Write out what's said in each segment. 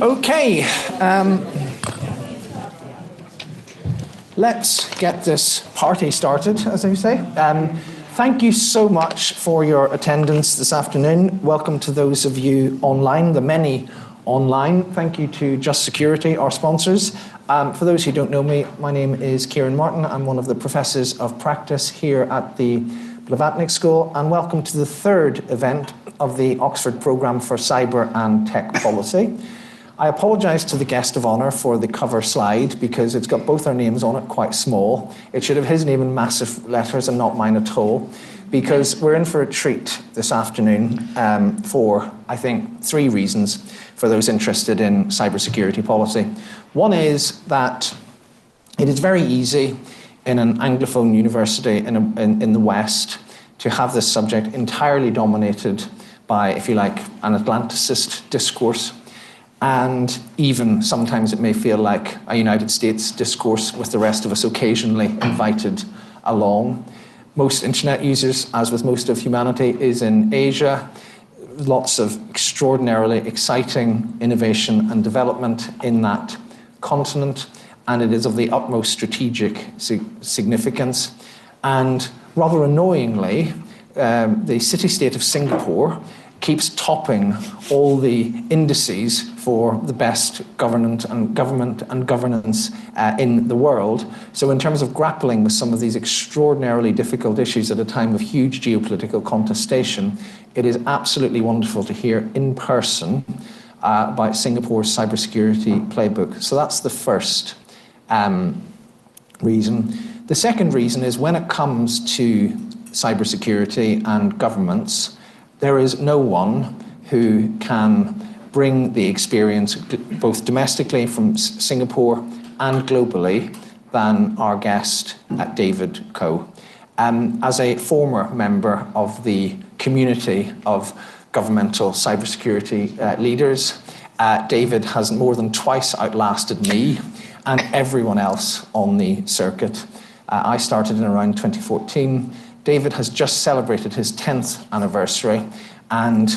Okay, let's get this party started, as I say. Thank you so much for your attendance this afternoon. Welcome to those of you online, the many online. Thank you to Just Security, our sponsors. For those who don't know me, my name is Ciaran Martin. I'm one of the professors of practice here at the Blavatnik School, and welcome to the third event of the Oxford Programme for Cyber and Tech Policy. I apologise to the guest of honour for the cover slide because it's got both our names on it quite small. It should have his name in massive letters and not mine at all, because we're in for a treat this afternoon for, I think, three reasons for those interested in cybersecurity policy. One is that it is very easy in an Anglophone university in the West to have this subject entirely dominated by, if you like, an Atlanticist discourse. And even sometimes it may feel like a United States discourse with the rest of us occasionally invited along. Most internet users, as with most of humanity, is in Asia. Lots of extraordinarily exciting innovation and development in that continent, and it is of the utmost strategic significance. And rather annoyingly, the city-state of Singapore keeps topping all the indices for the best government and governance in the world. So in terms of grappling with some of these extraordinarily difficult issues at a time of huge geopolitical contestation, it is absolutely wonderful to hear in person about Singapore's cybersecurity playbook. So that's the first reason. The second reason is when it comes to cybersecurity and governments, there is no one who can bring the experience both domestically from Singapore and globally than our guest, David Coe. As a former member of the community of governmental cybersecurity leaders, David has more than twice outlasted me and everyone else on the circuit. I started in around 2014. David has just celebrated his 10th anniversary, and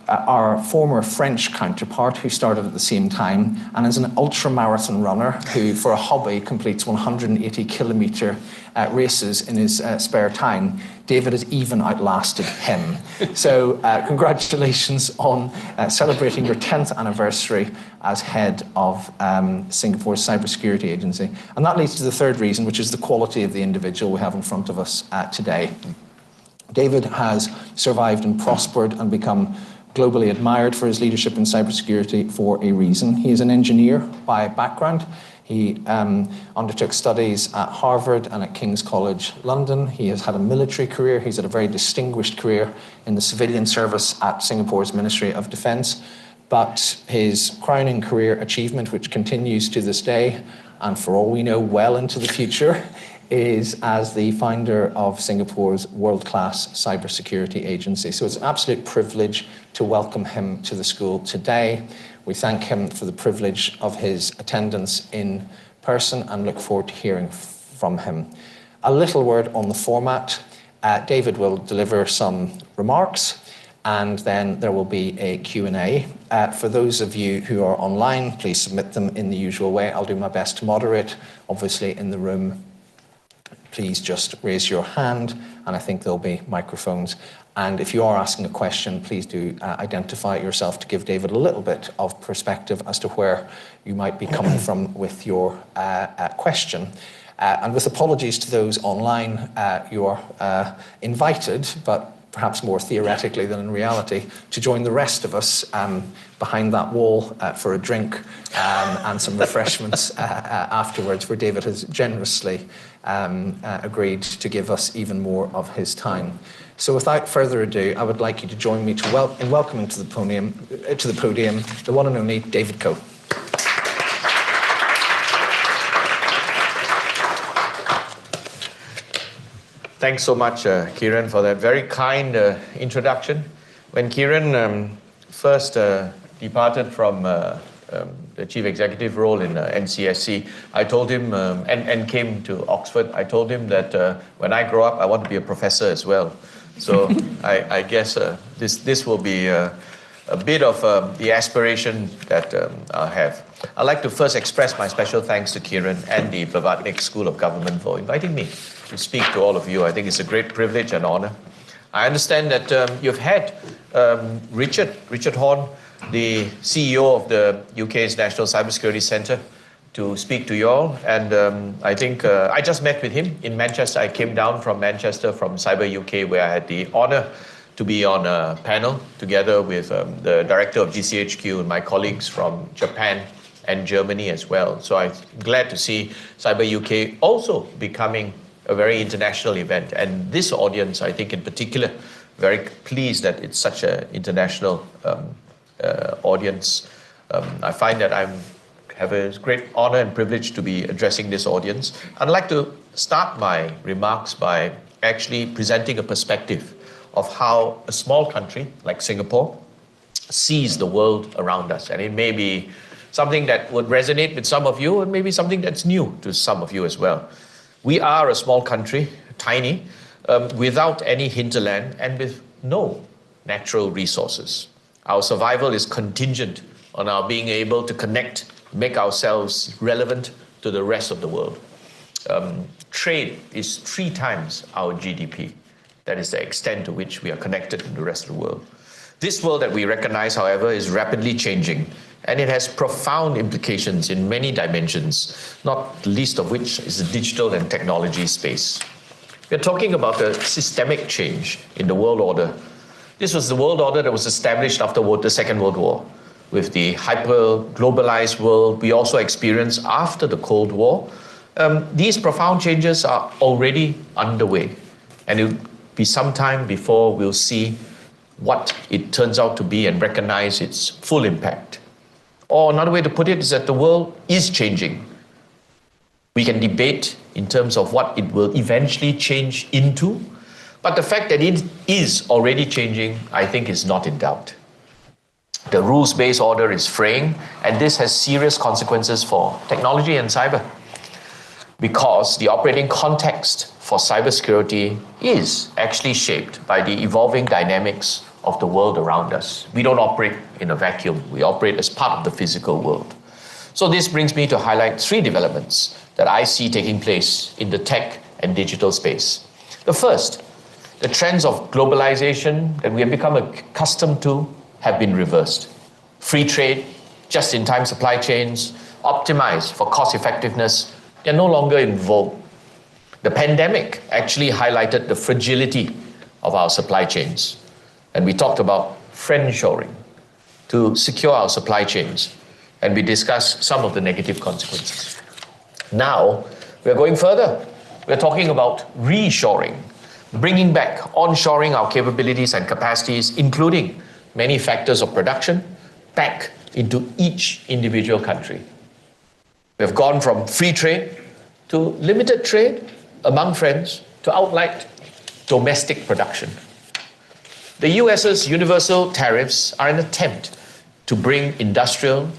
our former French counterpart, who started at the same time, and is an ultramarathon runner who, for a hobby, completes 180-kilometre races in his spare time. David has even outlasted him. So congratulations on celebrating your 10th anniversary as head of Singapore's Cybersecurity Agency. And that leads to the third reason, which is the quality of the individual we have in front of us today. David has survived and prospered and become globally admired for his leadership in cybersecurity for a reason. He is an engineer by background. He undertook studies at Harvard and at King's College London. He has had a military career. He's had a very distinguished career in the civilian service at Singapore's Ministry of Defence. But his crowning career achievement, which continues to this day, and for all we know, well into the future, is as the founder of Singapore's world-class cybersecurity agency. So it's an absolute privilege to welcome him to the school today. We thank him for the privilege of his attendance in person and look forward to hearing from him. A little word on the format. David will deliver some remarks, and then there will be a Q&A. For those of you who are online, please submit them in the usual way. I'll do my best to moderate. Obviously, in the room, please just raise your hand, and I think there'll be microphones. And if you are asking a question, please do identify yourself to give David a little bit of perspective as to where you might be coming from with your question. And with apologies to those online, you are invited, but perhaps more theoretically than in reality, to join the rest of us behind that wall for a drink and some refreshments afterwards, where David has generously agreed to give us even more of his time. So without further ado, I would like you to join me in welcoming to the podium the one and only David Coe. Thanks so much, Ciaran, for that very kind introduction. When Ciaran first departed from the chief executive role in NCSC, I told him, and came to Oxford, I told him that when I grow up, I want to be a professor as well. So I guess this will be a bit of the aspiration that I have. I'd like to first express my special thanks to Ciaran and the Blavatnik School of Government for inviting me to speak to all of you. I think it's a great privilege and honor. I understand that you've had Richard Horn, the CEO of the UK's National Cybersecurity Centre, to speak to you all. And I think I just met with him in Manchester. I came down from Manchester from Cyber UK, where I had the honor to be on a panel together with the director of GCHQ and my colleagues from Japan and Germany as well. So I'm glad to see Cyber UK also becoming a very international event. And this audience, I think in particular, very pleased that it's such an international audience. I find that I have a great honor and privilege to be addressing this audience. I'd like to start my remarks by actually presenting a perspective of how a small country like Singapore sees the world around us. And it may be something that would resonate with some of you, and maybe something that's new to some of you as well. We are a small country, tiny, without any hinterland and with no natural resources. Our survival is contingent on our being able to connect, make ourselves relevant to the rest of the world. Trade is 3 times our GDP. That is the extent to which we are connected to the rest of the world. This world that we recognize, however, is rapidly changing, and it has profound implications in many dimensions, not least of which is the digital and technology space. We're talking about a systemic change in the world order. This was the world order that was established after the Second World War. With the hyper-globalized world we also experienced after the Cold War, these profound changes are already underway, and it will be some time before we'll see what it turns out to be and recognize its full impact. Or another way to put it is that the world is changing. We can debate in terms of what it will eventually change into, but the fact that it is already changing, I think, is not in doubt. The rules-based order is fraying, and this has serious consequences for technology and cyber, because the operating context for cybersecurity is actually shaped by the evolving dynamics of the world around us. We don't operate in a vacuum. We operate as part of the physical world. So this brings me to highlight 3 developments that I see taking place in the tech and digital space. The first, the trends of globalization that we have become accustomed to have been reversed. Free trade, just-in-time supply chains, optimized for cost effectiveness, they're no longer in vogue. The pandemic actually highlighted the fragility of our supply chains. And we talked about friendshoring to secure our supply chains. And we discussed some of the negative consequences. Now, we're going further. We're talking about reshoring, bringing back, onshoring our capabilities and capacities, including many factors of production, back into each individual country. We've gone from free trade to limited trade among friends to outright domestic production. The US's universal tariffs are an attempt to bring industrial,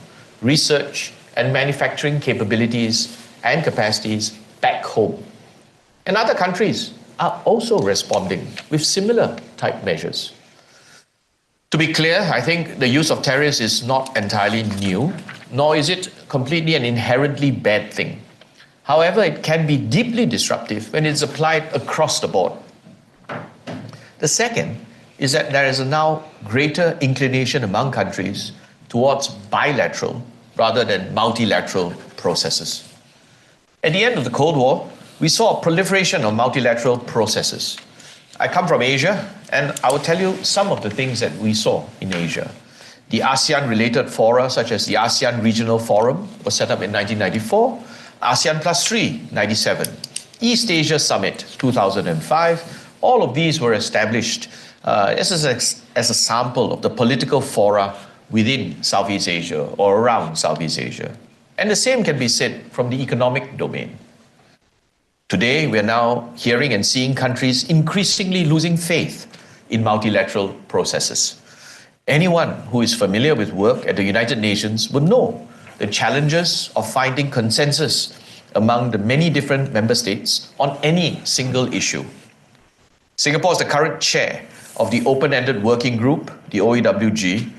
research, and manufacturing capabilities and capacities back home. And other countries are also responding with similar type measures. To be clear, I think the use of tariffs is not entirely new, nor is it completely and inherently bad thing. However, it can be deeply disruptive when it's applied across the board. The second is that there is a now greater inclination among countries towards bilateral rather than multilateral processes. At the end of the Cold War, we saw a proliferation of multilateral processes. I come from Asia, and I will tell you some of the things that we saw in Asia. The ASEAN-related fora, such as the ASEAN Regional Forum, was set up in 1994, ASEAN Plus 3, 97, East Asia Summit, 2005. All of these were established as a sample of the political fora within Southeast Asia or around Southeast Asia. And the same can be said from the economic domain. Today, we are now hearing and seeing countries increasingly losing faith in multilateral processes. Anyone who is familiar with work at the United Nations would know the challenges of finding consensus among the many different member states on any single issue. Singapore is the current chair of the open-ended working group, the OEWG,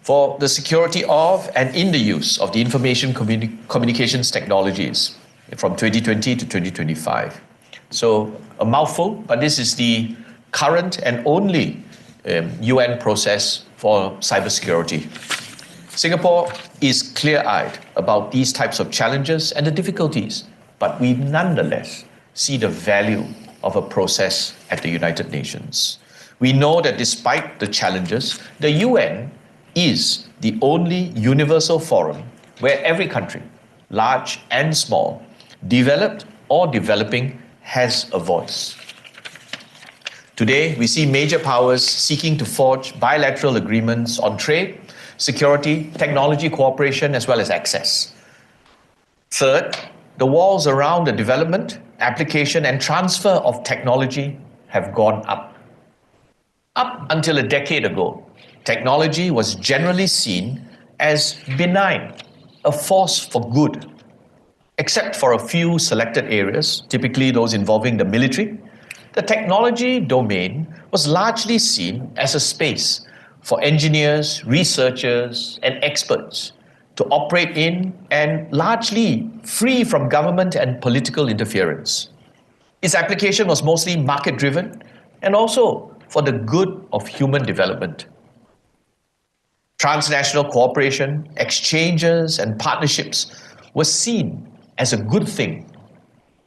for the security of and in the use of the information communications technologies from 2020 to 2025. So a mouthful, but this is the current and only UN process for cybersecurity. Singapore is clear-eyed about these types of challenges and the difficulties, but we nonetheless see the value of a process at the United Nations. We know that despite the challenges, the UN is the only universal forum where every country, large and small, developed or developing, has a voice. Today, we see major powers seeking to forge bilateral agreements on trade, security, technology cooperation, as well as access. Third, the walls around the development, application, and transfer of technology have gone up. Up until a decade ago, technology was generally seen as benign, a force for good, except for a few selected areas, typically those involving the military. The technology domain was largely seen as a space for engineers, researchers, and experts to operate in and largely free from government and political interference. Its application was mostly market-driven and also for the good of human development. Transnational cooperation, exchanges, and partnerships were seen as a good thing.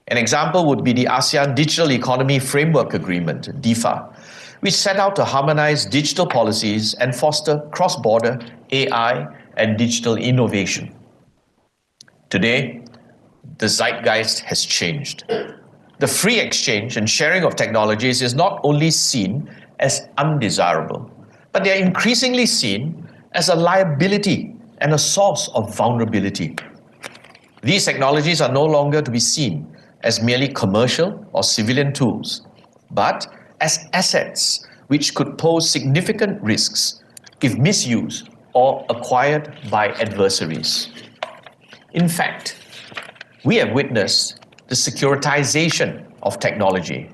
An example would be the ASEAN Digital Economy Framework Agreement, DIFA, which set out to harmonize digital policies and foster cross-border AI and digital innovation. Today, the zeitgeist has changed. The free exchange and sharing of technologies is not only seen as undesirable, but they are increasingly seen as a liability and a source of vulnerability. These technologies are no longer to be seen as merely commercial or civilian tools, but as assets which could pose significant risks if misused or acquired by adversaries. In fact, we have witnessed the securitization of technology,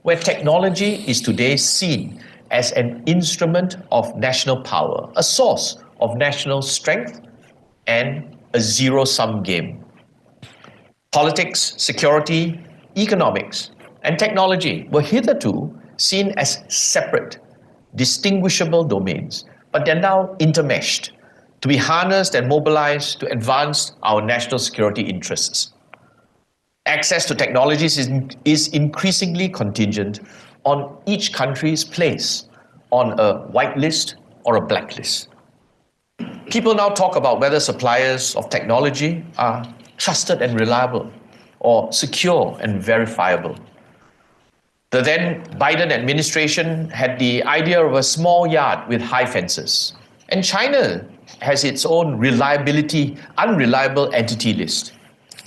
where technology is today seen as an instrument of national power, a source of national strength, and a zero-sum game. Politics, security, economics, and technology were hitherto seen as separate, distinguishable domains, but they're now intermeshed to be harnessed and mobilized to advance our national security interests. Access to technologies is increasingly contingent on each country's place on a whitelist or a blacklist. People now talk about whether suppliers of technology are trusted and reliable, or secure and verifiable. The then Biden administration had the idea of a small yard with high fences, and China has its own unreliable entity list.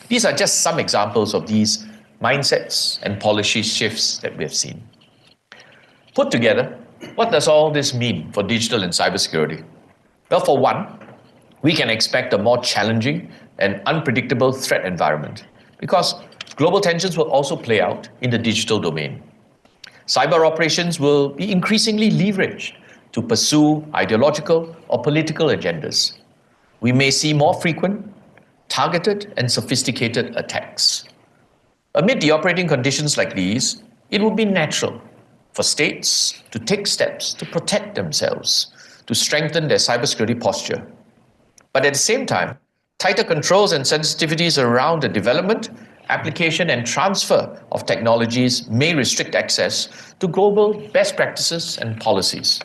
These are just some examples of these mindsets and policy shifts that we have seen. Put together, what does all this mean for digital and cybersecurity? Well, for one, we can expect a more challenging and unpredictable threat environment because global tensions will also play out in the digital domain. Cyber operations will be increasingly leveraged to pursue ideological or political agendas. We may see more frequent, targeted, and sophisticated attacks. Amid the operating conditions like these, it would be natural for states to take steps to protect themselves, to strengthen their cybersecurity posture. But at the same time, tighter controls and sensitivities around the development, application, and transfer of technologies may restrict access to global best practices and policies.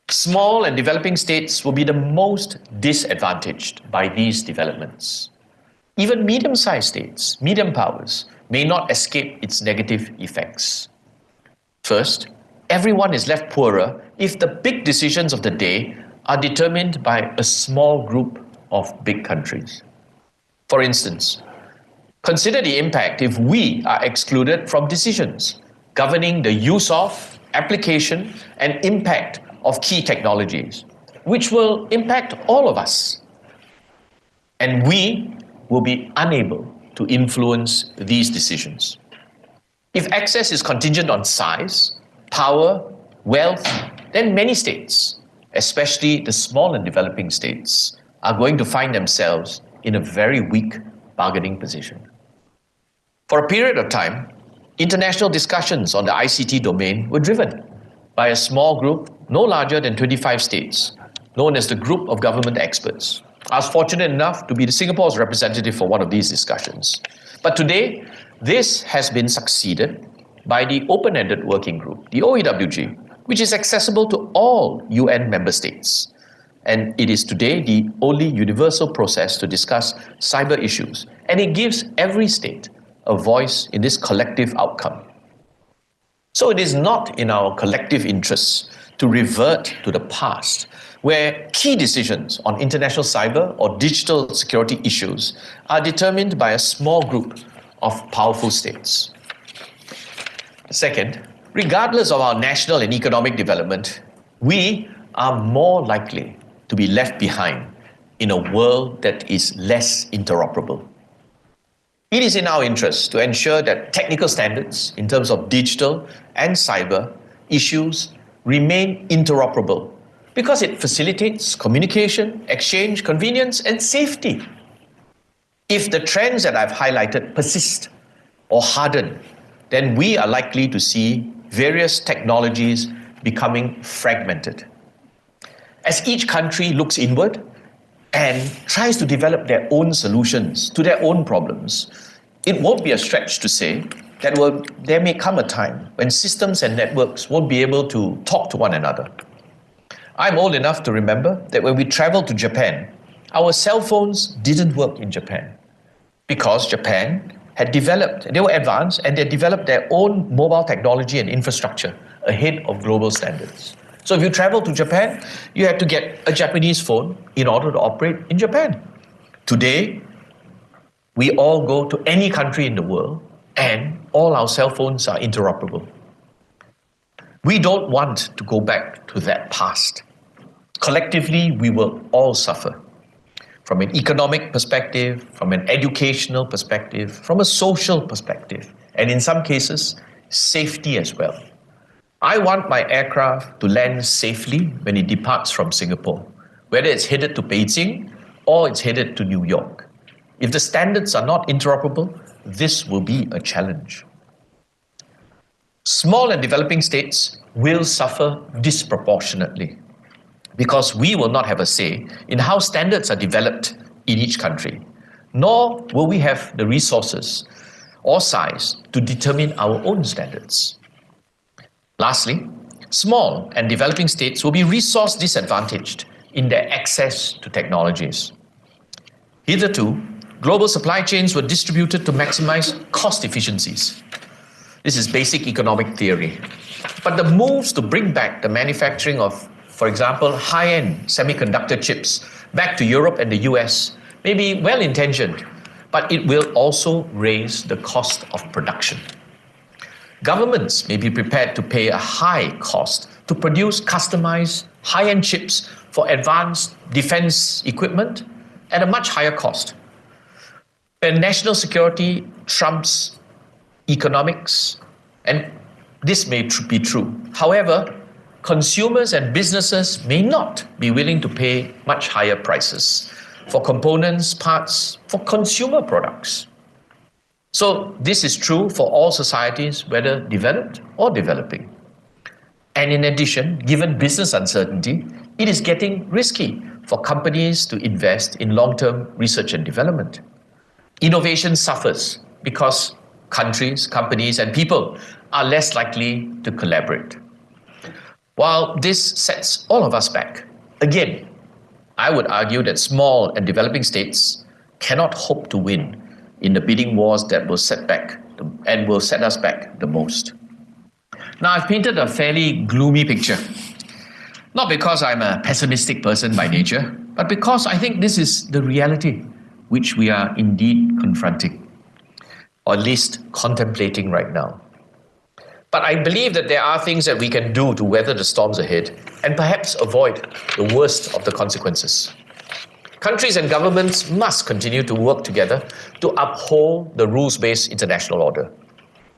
Small and developing states will be the most disadvantaged by these developments. Even medium-sized states, medium powers, may not escape its negative effects. First, everyone is left poorer if the big decisions of the day are determined by a small group of big countries. For instance, consider the impact if we are excluded from decisions governing the use of, application, and impact of key technologies, which will impact all of us. And we will be unable to influence these decisions. If access is contingent on size, power, wealth, then many states, especially the small and developing states, are going to find themselves in a very weak bargaining position. For a period of time, international discussions on the ICT domain were driven by a small group no larger than 25 states, known as the Group of Government Experts. I was fortunate enough to be Singapore's representative for one of these discussions. But today, this has been succeeded by the Open-Ended Working Group, the OEWG, which is accessible to all UN member states. And it is today the only universal process to discuss cyber issues. And it gives every state a voice in this collective outcome. So it is not in our collective interests to revert to the past, where key decisions on international cyber or digital security issues are determined by a small group of powerful states. Second, regardless of our national and economic development, we are more likely to be left behind in a world that is less interoperable. It is in our interest to ensure that technical standards in terms of digital and cyber issues remain interoperable because it facilitates communication, exchange, convenience, and safety. If the trends that I've highlighted persist or harden, then we are likely to see various technologies becoming fragmented. As each country looks inward and tries to develop their own solutions to their own problems, it won't be a stretch to say that there may come a time when systems and networks won't be able to talk to one another. I'm old enough to remember that when we traveled to Japan, our cell phones didn't work in Japan because Japan had developed, they were advanced, and they developed their own mobile technology and infrastructure ahead of global standards. So if you travel to Japan, you had to get a Japanese phone in order to operate in Japan. Today, we all go to any country in the world and all our cell phones are interoperable. We don't want to go back to that past. Collectively, we will all suffer. From an economic perspective, from an educational perspective, from a social perspective, and in some cases, safety as well. I want my aircraft to land safely when it departs from Singapore, whether it's headed to Beijing or it's headed to New York. If the standards are not interoperable, this will be a challenge. Small and developing states will suffer disproportionately because we will not have a say in how standards are developed in each country, nor will we have the resources or size to determine our own standards. Lastly, small and developing states will be resource disadvantaged in their access to technologies. Hitherto, global supply chains were distributed to maximize cost efficiencies. This is basic economic theory. But the moves to bring back the manufacturing of, for example, high-end semiconductor chips back to Europe and the US may be well-intentioned, but it will also raise the cost of production. Governments may be prepared to pay a high cost to produce customized high-end chips for advanced defense equipment at a much higher cost. When national security trumps economics, and this may be true. However, consumers and businesses may not be willing to pay much higher prices for components, parts, for consumer products. So this is true for all societies, whether developed or developing. And in addition, given business uncertainty, it is getting risky for companies to invest in long-term research and development. Innovation suffers because countries, companies, and people are less likely to collaborate. While this sets all of us back, again, I would argue that small and developing states cannot hope to win in the bidding wars that will set us back the most. Now, I've painted a fairly gloomy picture, not because I'm a pessimistic person by nature, but because I think this is the reality which we are indeed confronting, or at least contemplating right now. But I believe that there are things that we can do to weather the storms ahead and perhaps avoid the worst of the consequences. Countries and governments must continue to work together to uphold the rules-based international order.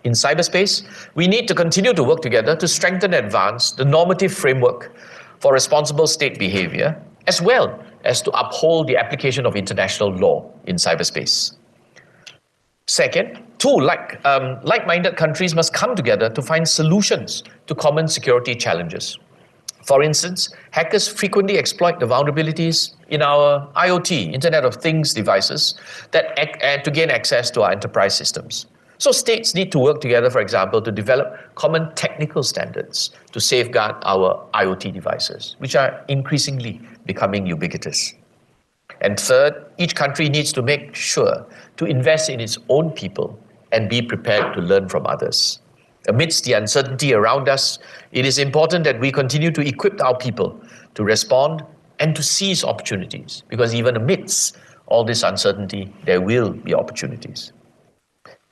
In cyberspace, we need to continue to work together to strengthen and advance the normative framework for responsible state behaviour, as well as to uphold the application of international law in cyberspace. Second, two, like-minded countries must come together to find solutions to common security challenges. For instance, hackers frequently exploit the vulnerabilities in our IoT, Internet of Things devices, to gain access to our enterprise systems. So states need to work together, for example, to develop common technical standards to safeguard our IoT devices, which are increasingly becoming ubiquitous. And third, each country needs to make sure to invest in its own people and be prepared to learn from others. Amidst the uncertainty around us, it is important that we continue to equip our people to respond and to seize opportunities, because even amidst all this uncertainty, there will be opportunities.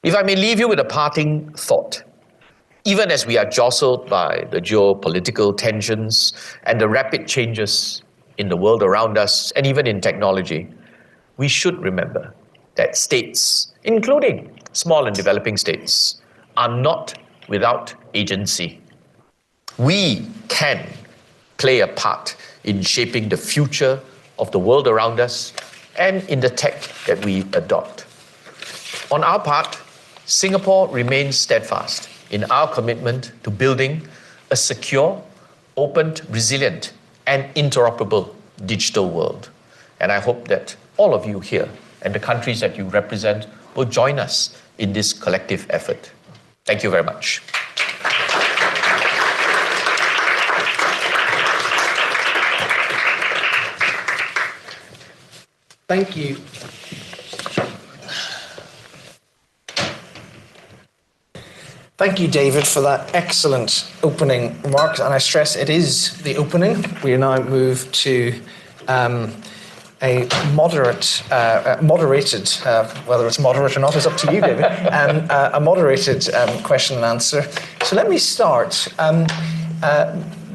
If I may leave you with a parting thought, even as we are jostled by the geopolitical tensions and the rapid changes in the world around us, and even in technology, we should remember that states, including small and developing states, are not without agency. We can play a part in shaping the future of the world around us and in the tech that we adopt. On our part, Singapore remains steadfast in our commitment to building a secure, open, resilient, and interoperable digital world. And I hope that all of you here and the countries that you represent will join us in this collective effort. Thank you very much. Thank you. Thank you, David, for that excellent opening remarks. And I stress it is the opening. We now move to a moderated, whether it's moderate or not is up to you, David, a moderated question and answer. So let me start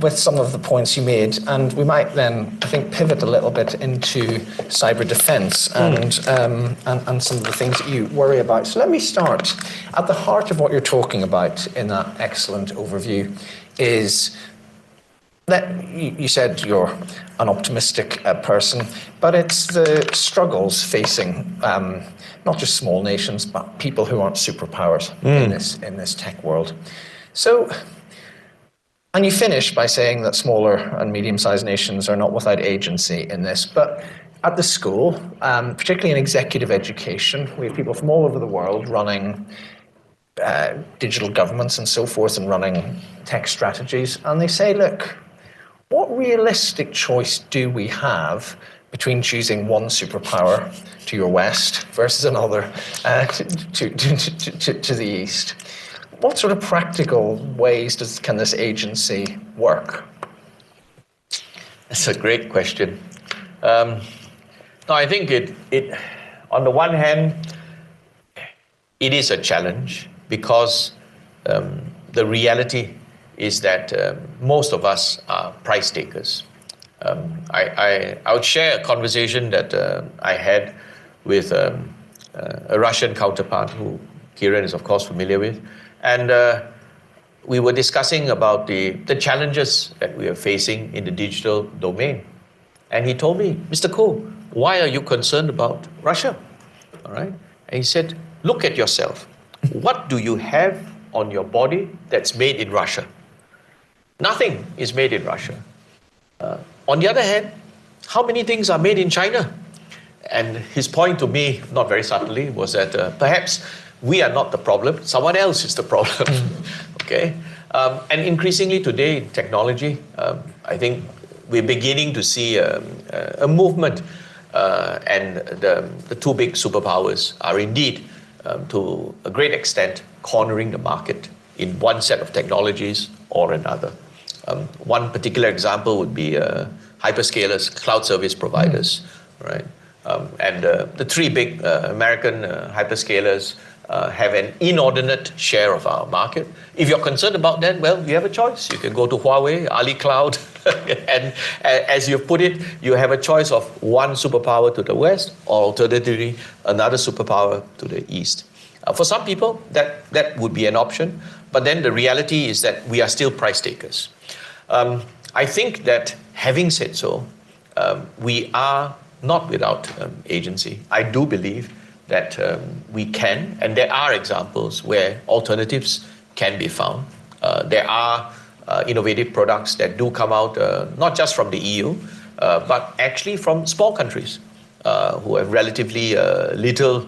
with some of the points you made, and we might then, I think, pivot a little bit into cyber defence and some of the things that you worry about. So let me start. At the heart of what you're talking about in that excellent overview is that you said you're an optimistic person, but it's the struggles facing not just small nations, but people who aren't superpowers in this tech world. So, and you finish by saying that smaller and medium-sized nations are not without agency in this, but at the school, particularly in executive education, we have people from all over the world running digital governments and so forth and running tech strategies, and they say, look, what realistic choice do we have between choosing one superpower to your west versus another to the east? What sort of practical ways can this agency work? That's a great question. No, I think it on the one hand, it is a challenge because the reality is that most of us are price takers. I would share a conversation that I had with a Russian counterpart who Ciaran is of course familiar with, and we were discussing about the challenges that we are facing in the digital domain. And he told me, Mr. Koh, why are you concerned about Russia? All right. And he said, look at yourself. What do you have on your body that's made in Russia? Nothing is made in Russia. On the other hand, how many things are made in China? And his point to me, not very subtly, was that perhaps we are not the problem, someone else is the problem. Okay? And increasingly today in technology, I think we're beginning to see a movement, and the two big superpowers are indeed, to a great extent, cornering the market in one set of technologies or another. One particular example would be hyperscalers, cloud service providers, right? And the three big American hyperscalers have an inordinate share of our market. If you're concerned about that, well, you have a choice. You can go to Huawei, Ali Cloud, and as you've put it, you have a choice of one superpower to the west, or alternatively, another superpower to the east. For some people, that would be an option, but then the reality is that we are still price takers. I think that having said so, we are not without agency. I do believe that we can, and there are examples where alternatives can be found. There are innovative products that do come out not just from the EU, but actually from small countries who have relatively little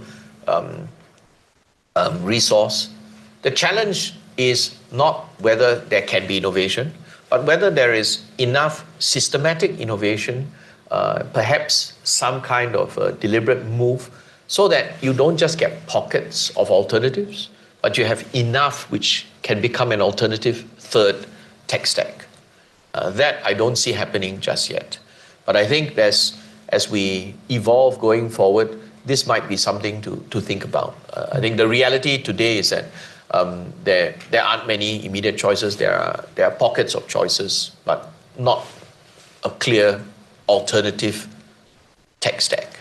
resource. The challenge is not whether there can be innovation, but whether there is enough systematic innovation, perhaps some kind of deliberate move, so that you don't just get pockets of alternatives, but you have enough which can become an alternative third tech stack. That I don't see happening just yet. But I think as we evolve going forward, this might be something to think about. I think the reality today is that there aren't many immediate choices. There are pockets of choices, but not a clear alternative tech stack.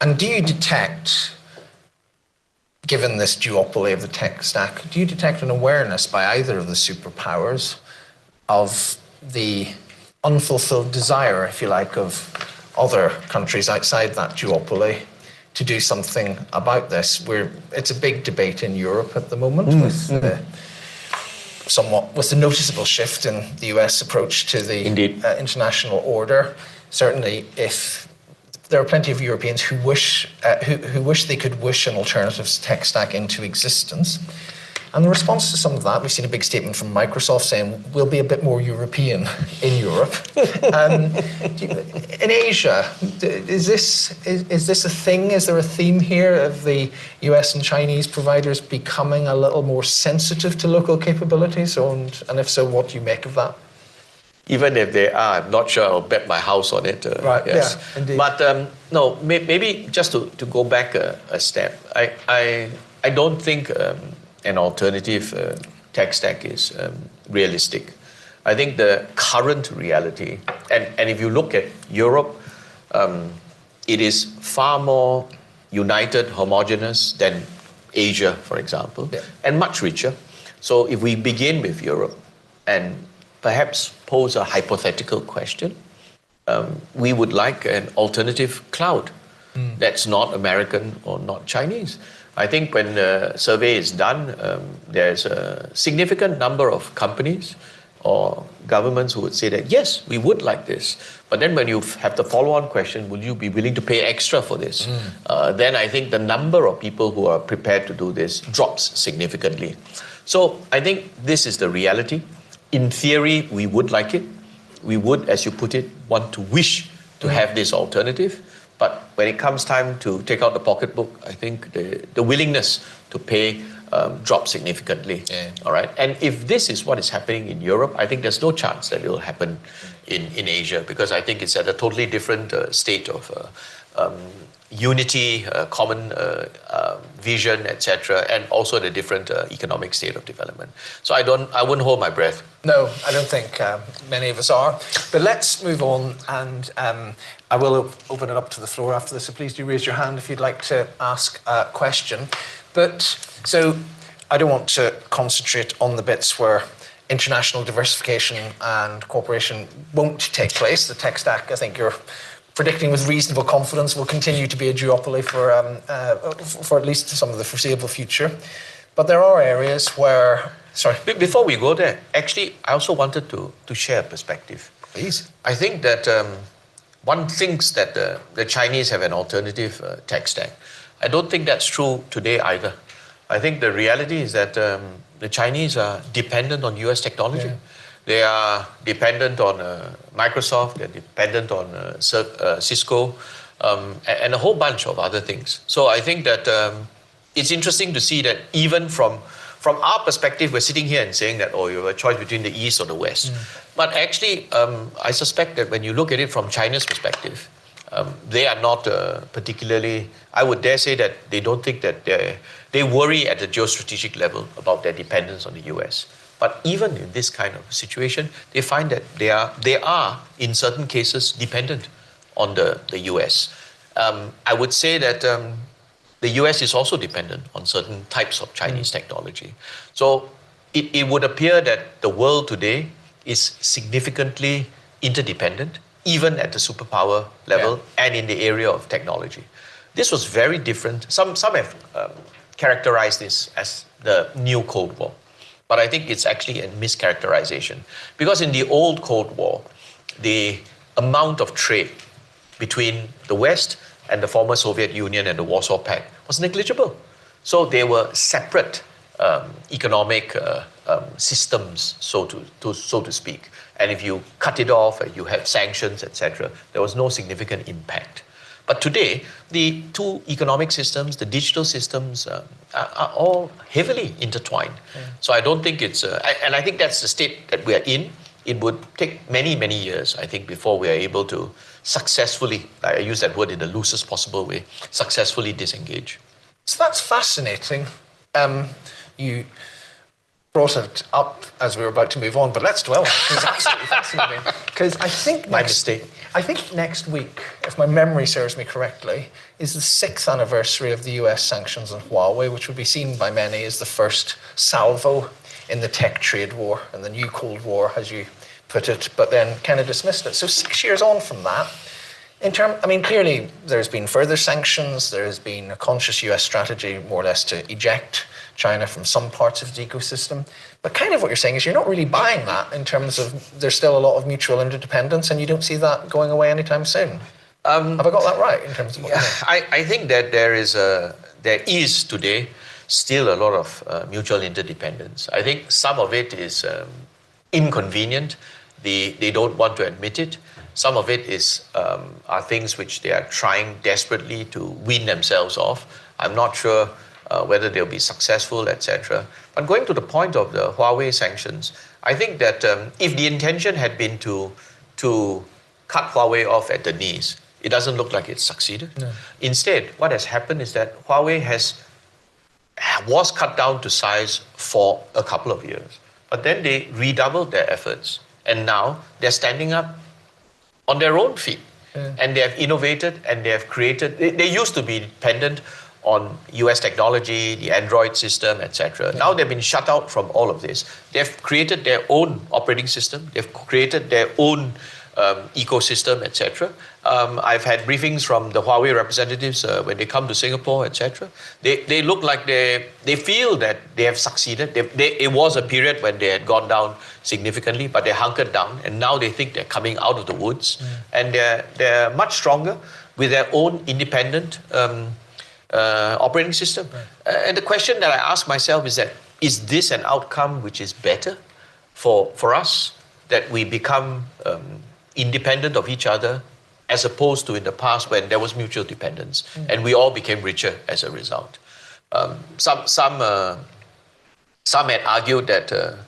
And do you detect, given this duopoly of the tech stack, do you detect an awareness by either of the superpowers of the unfulfilled desire, if you like, of other countries outside that duopoly to do something about this? It's a big debate in Europe at the moment with the noticeable shift in the US approach to the international order. Certainly, if there are plenty of Europeans who wish they could wish an alternative tech stack into existence. And the response to some of that, we've seen a big statement from Microsoft saying we'll be a bit more European in Europe. In Asia, is this a thing? Is there a theme here of the US and Chinese providers becoming a little more sensitive to local capabilities? And if so, what do you make of that? Even if they are, I'm not sure I'll bet my house on it. Right, yes. Yeah, indeed. But no, maybe just to go back a step, I don't think an alternative tech stack is realistic. I think the current reality, and if you look at Europe, it is far more united, homogeneous than Asia, for example, and much richer. So if we begin with Europe and perhaps pose a hypothetical question, we would like an alternative cloud that's not American or not Chinese. I think when the survey is done, there's a significant number of companies or governments who would say that, yes, we would like this. But then when you have the follow-on question, will you be willing to pay extra for this? Then I think the number of people who are prepared to do this drops significantly. So I think this is the reality. In theory, we would like it. We would, as you put it, want to wish to have this alternative. But when it comes time to take out the pocketbook, I think the willingness to pay drops significantly. All right. And if this is what is happening in Europe, I think there's no chance that it will happen in Asia, because I think it's at a totally different state of unity, common vision, etc., and also the different economic state of development. So I wouldn't hold my breath. No, I don't think many of us are. But let's move on, and I will open it up to the floor after this. So please do raise your hand if you'd like to ask a question. But so I don't want to concentrate on the bits where international diversification and cooperation won't take place. The tech stack, I think you're predicting with reasonable confidence, will continue to be a duopoly for at least some of the foreseeable future. But there are areas where... Sorry. Before we go there, actually, I also wanted to share a perspective. Please. I think that one thinks that the Chinese have an alternative tech stack. I don't think that's true today either. I think the reality is that the Chinese are dependent on US technology. Yeah. They are dependent on Microsoft, they're dependent on Cisco, and a whole bunch of other things. So I think that it's interesting to see that even from our perspective, we're sitting here and saying that, oh, you have a choice between the East or the West. But actually, I suspect that when you look at it from China's perspective, they are not particularly, I would dare say that they don't think that they worry at the geostrategic level about their dependence on the US. But even in this kind of situation, they find that they are in certain cases dependent on the US. I would say that the US is also dependent on certain types of Chinese technology. So it would appear that the world today is significantly interdependent, even at the superpower level and in the area of technology. This was very different. Some have characterized this as the new Cold War, but I think it's actually a mischaracterization, because in the old Cold War, the amount of trade between the West and the former Soviet Union and the Warsaw Pact was negligible. So they were separate economic systems, so to speak. And if you cut it off, you had sanctions, etc., there was no significant impact. But today, the two economic systems, the digital systems, are all heavily intertwined. So I don't think it's, and I think that's the state that we are in. It would take many, many years, I think, before we are able to successfully, I use that word in the loosest possible way, successfully disengage. So that's fascinating. You brought it up as we were about to move on, but let's dwell on it. It's absolutely fascinating. Because I think I think next week, if my memory serves me correctly, is the 6th anniversary of the US sanctions on Huawei, which would be seen by many as the first salvo in the tech trade war and the new Cold War, as you put it, but then kind of dismissed it. So 6 years on from that, clearly there's been further sanctions, there has been a conscious US strategy more or less to eject China from some parts of its ecosystem. But kind of what you're saying is you're not really buying that in terms of there's still a lot of mutual interdependence and you don't see that going away anytime soon. Have I got that right in terms of what you're saying? I think that there is today still a lot of mutual interdependence. I think some of it is inconvenient. They don't want to admit it. Some of it are things which they are trying desperately to wean themselves off. I'm not sure whether they'll be successful, etc. But going to the point of the Huawei sanctions, I think that if the intention had been to cut Huawei off at the knees, it doesn't look like it's succeeded. No. Instead, what has happened is that Huawei was cut down to size for a couple of years. But then they redoubled their efforts. And now they're standing up on their own feet. Yeah. And they have innovated and they have created, they used to be dependent on US technology, the Android system, etc. Yeah. Now they've been shut out from all of this. They've created their own operating system. They've created their own ecosystem, etc. I've had briefings from the Huawei representatives when they come to Singapore, etc. They look like they feel that they have succeeded. It was a period when they had gone down significantly, but they hunkered down, and now they think they're coming out of the woods, and they're much stronger with their own independent operating system. Right. And the question that I ask myself is that, is this an outcome which is better for us, that we become independent of each other, as opposed to in the past when there was mutual dependence and we all became richer as a result? Some had argued that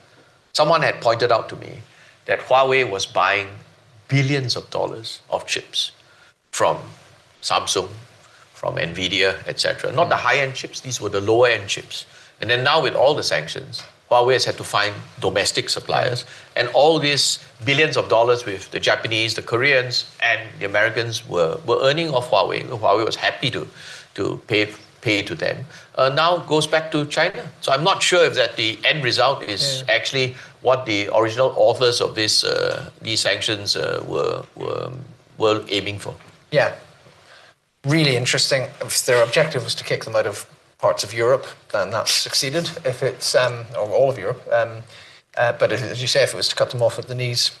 someone had pointed out to me that Huawei was buying billions of dollars of chips from Samsung, from NVIDIA, etc. Not the high-end chips, these were the lower-end chips. And then now with all the sanctions, Huawei has had to find domestic suppliers, and all these billions of dollars with the Japanese, the Koreans, and the Americans were earning off Huawei. Huawei was happy to pay to them. Now goes back to China. So I'm not sure if that the end result is actually what the original authors of these sanctions were aiming for. Yeah, really interesting. If their objective was to kick them out of parts of Europe, then that's succeeded. If it's, or all of Europe, but as you say, if it was to cut them off at the knees,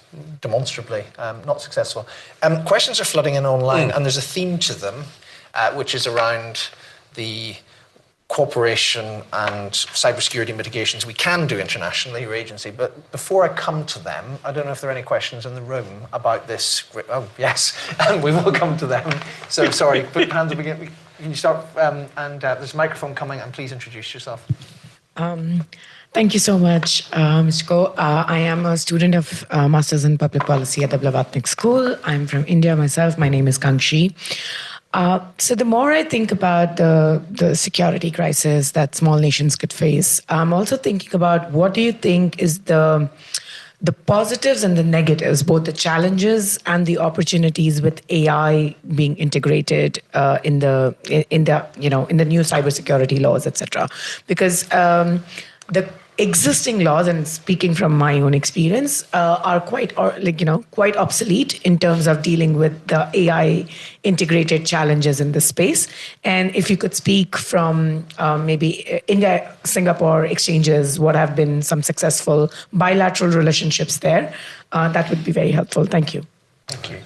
demonstrably not successful. Questions are flooding in online, and there's a theme to them, which is around the cooperation and cybersecurity mitigations we can do internationally, your agency. But before I come to them, I don't know if there are any questions in the room about this. Oh, yes, we will come to them. So sorry, put your hands up again. Can you start? And there's a microphone coming, and please introduce yourself. Thank you so much, Mr. Ko. I am a student of Masters in Public Policy at the Blavatnik School. I'm from India myself. My name is Kangshi. So the more I think about the security crisis that small nations could face, I'm also thinking about what do you think is the positives and the negatives, both the challenges and the opportunities with AI being integrated in the new cybersecurity laws, etc. Because the existing laws, and speaking from my own experience, are quite obsolete in terms of dealing with the AI integrated challenges in this space. And if you could speak from maybe India, Singapore exchanges, what have been some successful bilateral relationships there, that would be very helpful. Thank you. Thank you.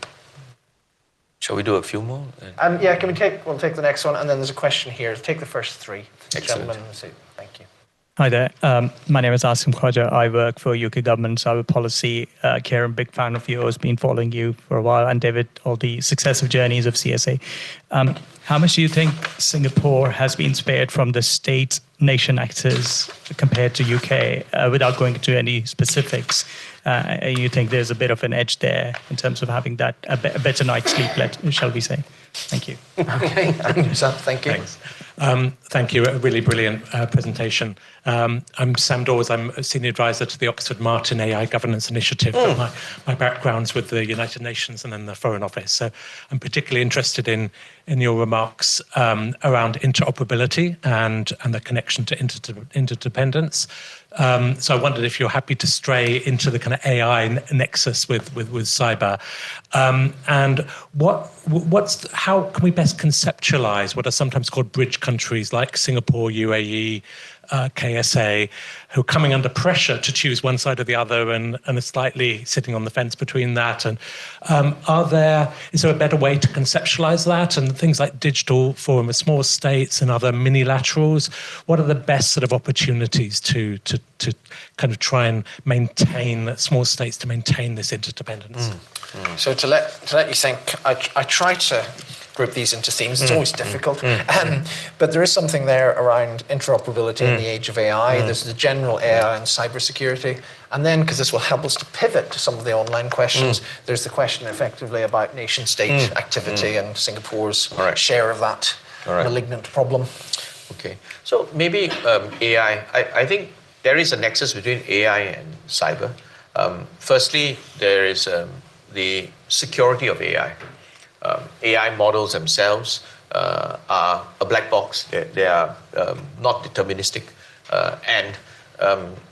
Shall we do a few more? Yeah, we'll take the next one, and then there's a question here. Take the first three. Excellent. Gentlemen, thank you. Hi there. My name is Asim Khwaja. I work for UK government cyber policy. Ciaran, big fan of yours, been following you for a while, and David, all the successive journeys of CSA. How much do you think Singapore has been spared from the state nation actors compared to UK, without going into any specifics? You think there's a bit of an edge there in terms of having that a better night's sleep, shall we say? Thank you. Okay, thank you. Thanks. Thank you. A really brilliant presentation. I'm Sam Dawes. I'm a senior advisor to the Oxford Martin AI Governance Initiative. But my background's with the United Nations and then the Foreign Office. So I'm particularly interested in your remarks around interoperability and the connection to interdependence. So I wondered if you're happy to stray into the kind of AI nexus with cyber, and how can we best conceptualize what are sometimes called bridge countries like Singapore, UAE, KSA, who are coming under pressure to choose one side or the other, and are slightly sitting on the fence between that. And is there a better way to conceptualize that? And things like digital forum of small states and other minilaterals, what are the best sort of opportunities to kind of try and maintain small states, to maintain this interdependence? So to let you think, I try to group these into themes. It's always difficult. But there is something there around interoperability in the age of AI. There's the general AI and cybersecurity. And then, because this will help us to pivot to some of the online questions, there's the question effectively about nation-state activity and Singapore's share of that malignant problem. Okay. So maybe AI, I think there is a nexus between AI and cyber. Firstly, there is the security of AI. AI models themselves are a black box. They are not deterministic, and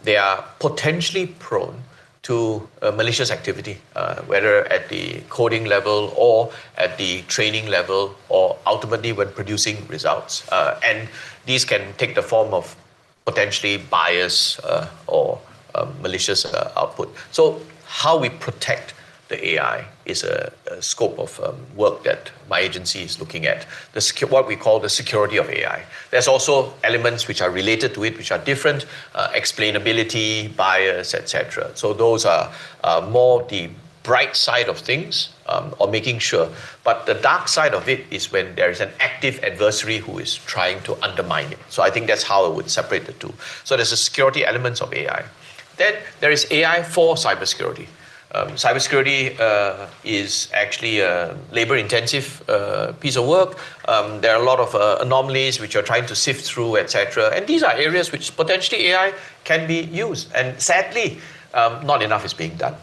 they are potentially prone to malicious activity, whether at the coding level or at the training level, or ultimately when producing results. And these can take the form of potentially bias or malicious output. So how we protect the AI is a scope of work that my agency is looking at, what we call the security of AI. There's also elements which are related to it, which are different, explainability, bias, etc. So those are more the bright side of things, or making sure. But the dark side of it is when there is an active adversary who is trying to undermine it. So I think that's how I would separate the two. So there's the security elements of AI. Then there is AI for cybersecurity. Cybersecurity is actually a labor-intensive piece of work. There are a lot of anomalies which you're trying to sift through, etc. And these are areas which potentially AI can be used. And sadly, not enough is being done.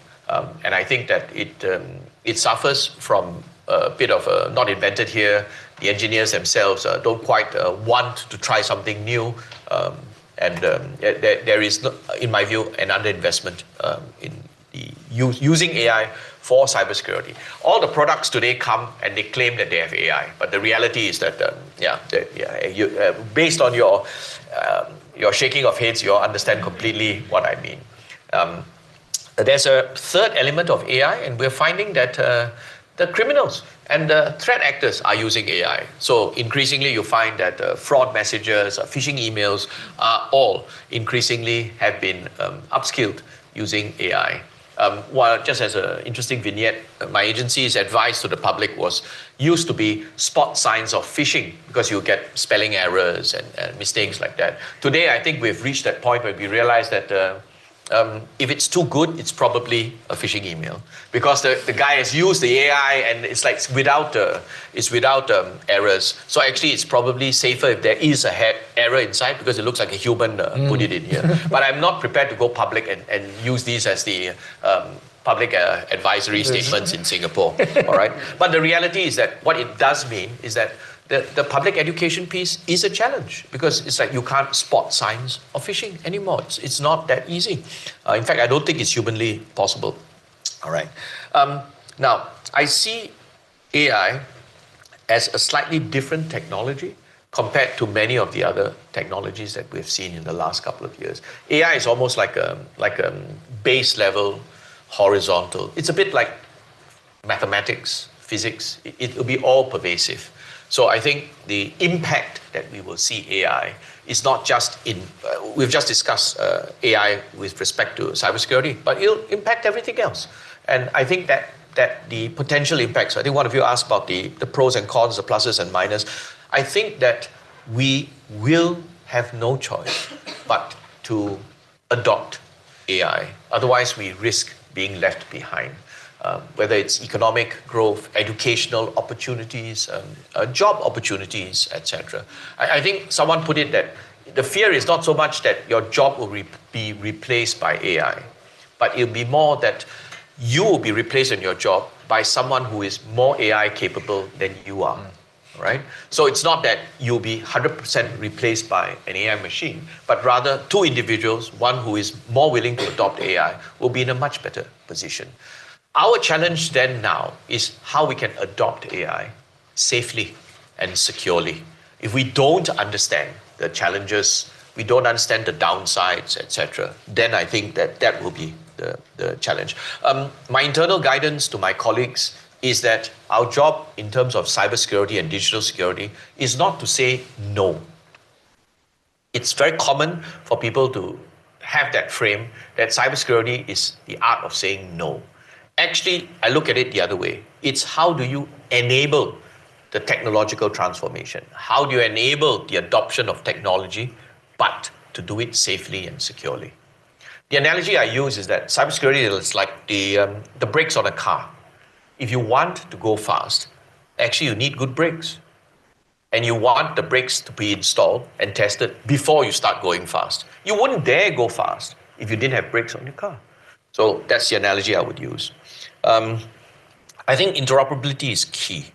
And I think that it suffers from a bit of not invented here. The engineers themselves don't quite want to try something new. And there is, in my view, an underinvestment in using AI for cybersecurity. All the products today come and they claim that they have AI, but the reality is that, based on your shaking of heads, you understand completely what I mean. There's a third element of AI, and we're finding that the criminals and the threat actors are using AI. So increasingly, you find that fraud messages, phishing emails, all increasingly have been upskilled using AI. Just as an interesting vignette, my agency's advice to the public used to be spot signs of phishing, because you get spelling errors and mistakes like that. Today, I think we've reached that point where we realize that if it's too good, it's probably a phishing email, because the guy has used the AI and it's like without errors. So actually, it's probably safer if there is a error inside, because it looks like a human put it in here. But I'm not prepared to go public and use these as the public advisory statements in Singapore. All right. But the reality is that what it does mean is that the public education piece is a challenge because it's like you can't spot signs of phishing anymore. It's not that easy. In fact, I don't think it's humanly possible. All right. Now, I see AI as a slightly different technology compared to many of the other technologies that we've seen in the last couple of years. AI is almost like a base level, horizontal. It's a bit like mathematics, physics. It will be all pervasive. So I think the impact that we will see AI is not just in, we've just discussed AI with respect to cybersecurity, but it'll impact everything else. And I think that the potential impacts, I think one of you asked about the pros and cons, the pluses and minus. I think that we will have no choice but to adopt AI. Otherwise, we risk being left behind. Whether it's economic growth, educational opportunities, job opportunities, etc. I think someone put it that the fear is not so much that your job will be replaced by AI, but it'll be more that you will be replaced in your job by someone who is more AI capable than you are, right? So it's not that you'll be 100% replaced by an AI machine, but rather two individuals, one who is more willing to adopt AI, will be in a much better position. Our challenge then now is how we can adopt AI safely and securely. If we don't understand the challenges, we don't understand the downsides, etc., then I think that will be the challenge. My internal guidance to my colleagues is that our job in terms of cybersecurity and digital security is not to say no. It's very common for people to have that frame that cybersecurity is the art of saying no. Actually, I look at it the other way. It's how do you enable the technological transformation? How do you enable the adoption of technology, but to do it safely and securely? The analogy I use is that cybersecurity is like the brakes on a car. If you want to go fast, actually you need good brakes. And you want the brakes to be installed and tested before you start going fast. You wouldn't dare go fast if you didn't have brakes on your car. So that's the analogy I would use. I think interoperability is key.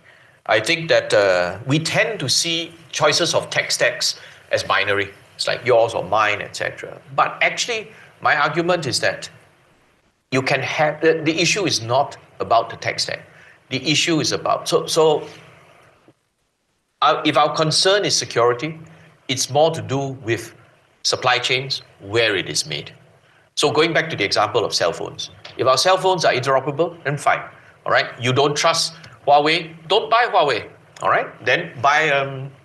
I think that we tend to see choices of tech stacks as binary. It's like yours or mine, etc. But actually, my argument is that you can have, the issue is not about the tech stack. The issue is about, if our concern is security, it's more to do with supply chains, where it is made. So going back to the example of cell phones, if our cell phones are interoperable, then fine, all right? You don't trust Huawei, don't buy Huawei, all right? Then buy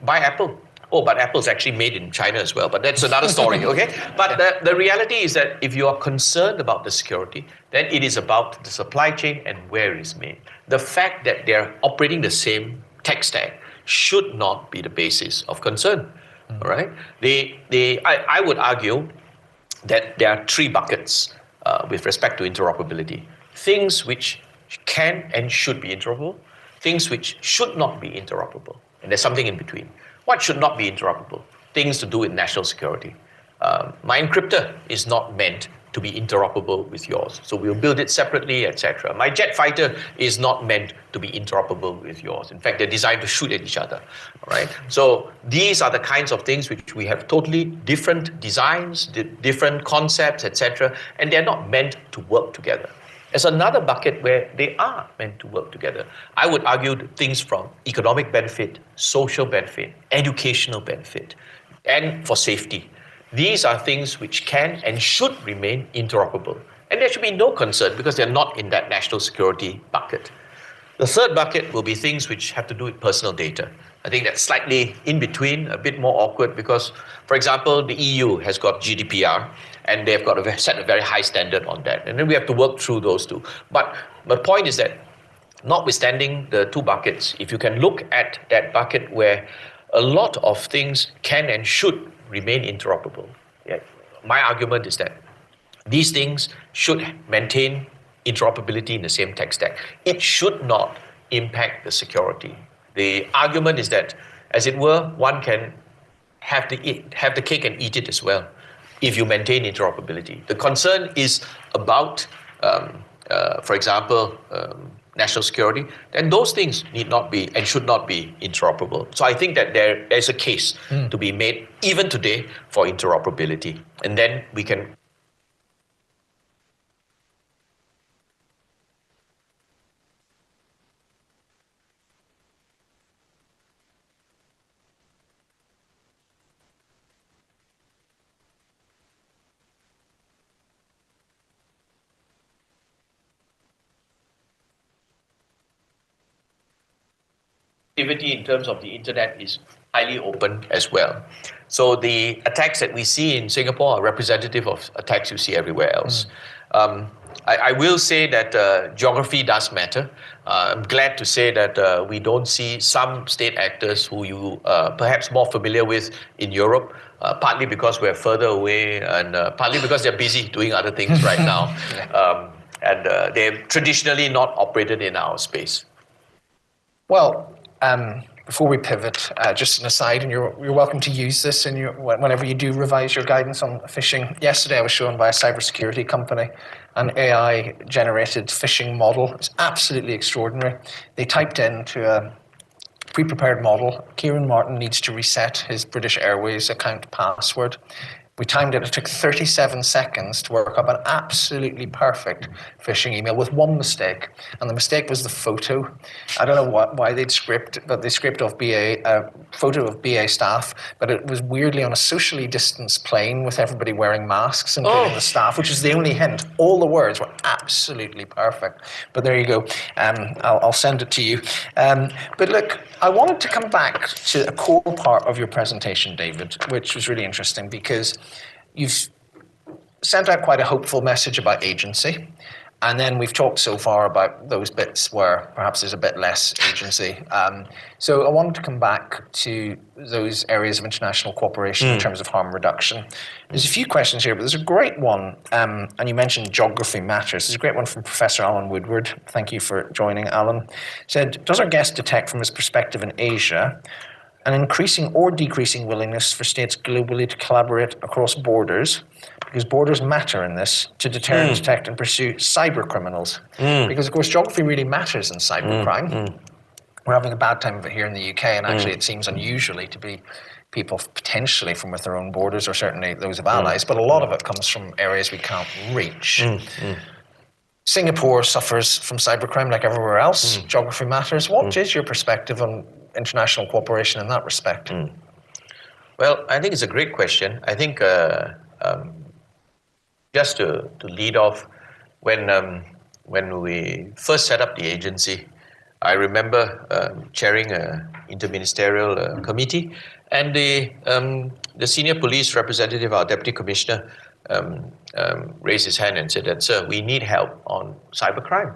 Apple. Oh, but Apple's actually made in China as well, but that's another story, okay? But the reality is that if you are concerned about the security, then it is about the supply chain and where it is made. The fact that they're operating the same tech stack should not be the basis of concern, all right? I would argue that there are three buckets with respect to interoperability. Things which can and should be interoperable, things which should not be interoperable, and there's something in between. What should not be interoperable? Things to do with national security. My encryptor is not meant to be interoperable with yours, so we'll build it separately, etc. My jet fighter is not meant to be interoperable with yours. In fact, they're designed to shoot at each other, all right? So these are the kinds of things which we have totally different designs, different concepts, etc., and they're not meant to work together. There's another bucket where they are meant to work together. I would argue things from economic benefit, social benefit, educational benefit, and for safety. These are things which can and should remain interoperable. And there should be no concern because they're not in that national security bucket. The third bucket will be things which have to do with personal data. I think that's slightly in between, a bit more awkward because, for example, the EU has got GDPR and they've got to set a very high standard on that. And then we have to work through those two. But the point is that notwithstanding the two buckets, if you can look at that bucket where a lot of things can and should remain interoperable, my argument is that these things should maintain interoperability in the same tech stack. It should not impact the security. The argument is that, as it were, one can have the cake and eat it as well if you maintain interoperability. The concern is about, for example, national security, then those things need not be and should not be interoperable. So I think that there's a case to be made even today for interoperability. And then we can activity in terms of the internet is highly open as well. So the attacks that we see in Singapore are representative of attacks you see everywhere else. I will say that geography does matter. I'm glad to say that we don't see some state actors who you perhaps more familiar with in Europe, partly because we're further away and partly because they're busy doing other things right now. And they've traditionally not operated in our space. Well, before we pivot, just an aside, and you're welcome to use this in whenever you do revise your guidance on phishing. Yesterday, I was shown by a cybersecurity company an AI-generated phishing model. It's absolutely extraordinary. They typed into a pre-prepared model, Ciaran Martin needs to reset his British Airways account password. We timed it. It took 37 seconds to work up an absolutely perfect phishing email with one mistake. And the mistake was the photo. I don't know why they'd script, but they script off a photo of BA staff, but it was weirdly on a socially distanced plane with everybody wearing masks, including the staff, which is the only hint. All the words were absolutely perfect. But there you go. I'll send it to you. But look, I wanted to come back to a core part of your presentation, David, which was really interesting because you've sent out quite a hopeful message about agency. And then we've talked so far about those bits where perhaps there's a bit less agency. So I wanted to come back to those areas of international cooperation in terms of harm reduction. There's a few questions here, but there's a great one, and you mentioned geography matters. There's a great one from Professor Alan Woodward. Thank you for joining, Alan. Said, does our guest detect from his perspective in Asia an increasing or decreasing willingness for states globally to collaborate across borders, because borders matter in this, to deter, detect and pursue cyber criminals? Because, of course, geography really matters in cybercrime. We're having a bad time of it here in the UK, and actually it seems unusually to be people potentially from with their own borders, or certainly those of allies, but a lot of it comes from areas we can't reach. Singapore suffers from cybercrime like everywhere else. Geography matters. What is your perspective on international cooperation in that respect? Well, I think it's a great question. I think just to lead off, when we first set up the agency, I remember chairing an interministerial committee, and the senior police representative, our deputy commissioner, raised his hand and said that, sir, we need help on cybercrime.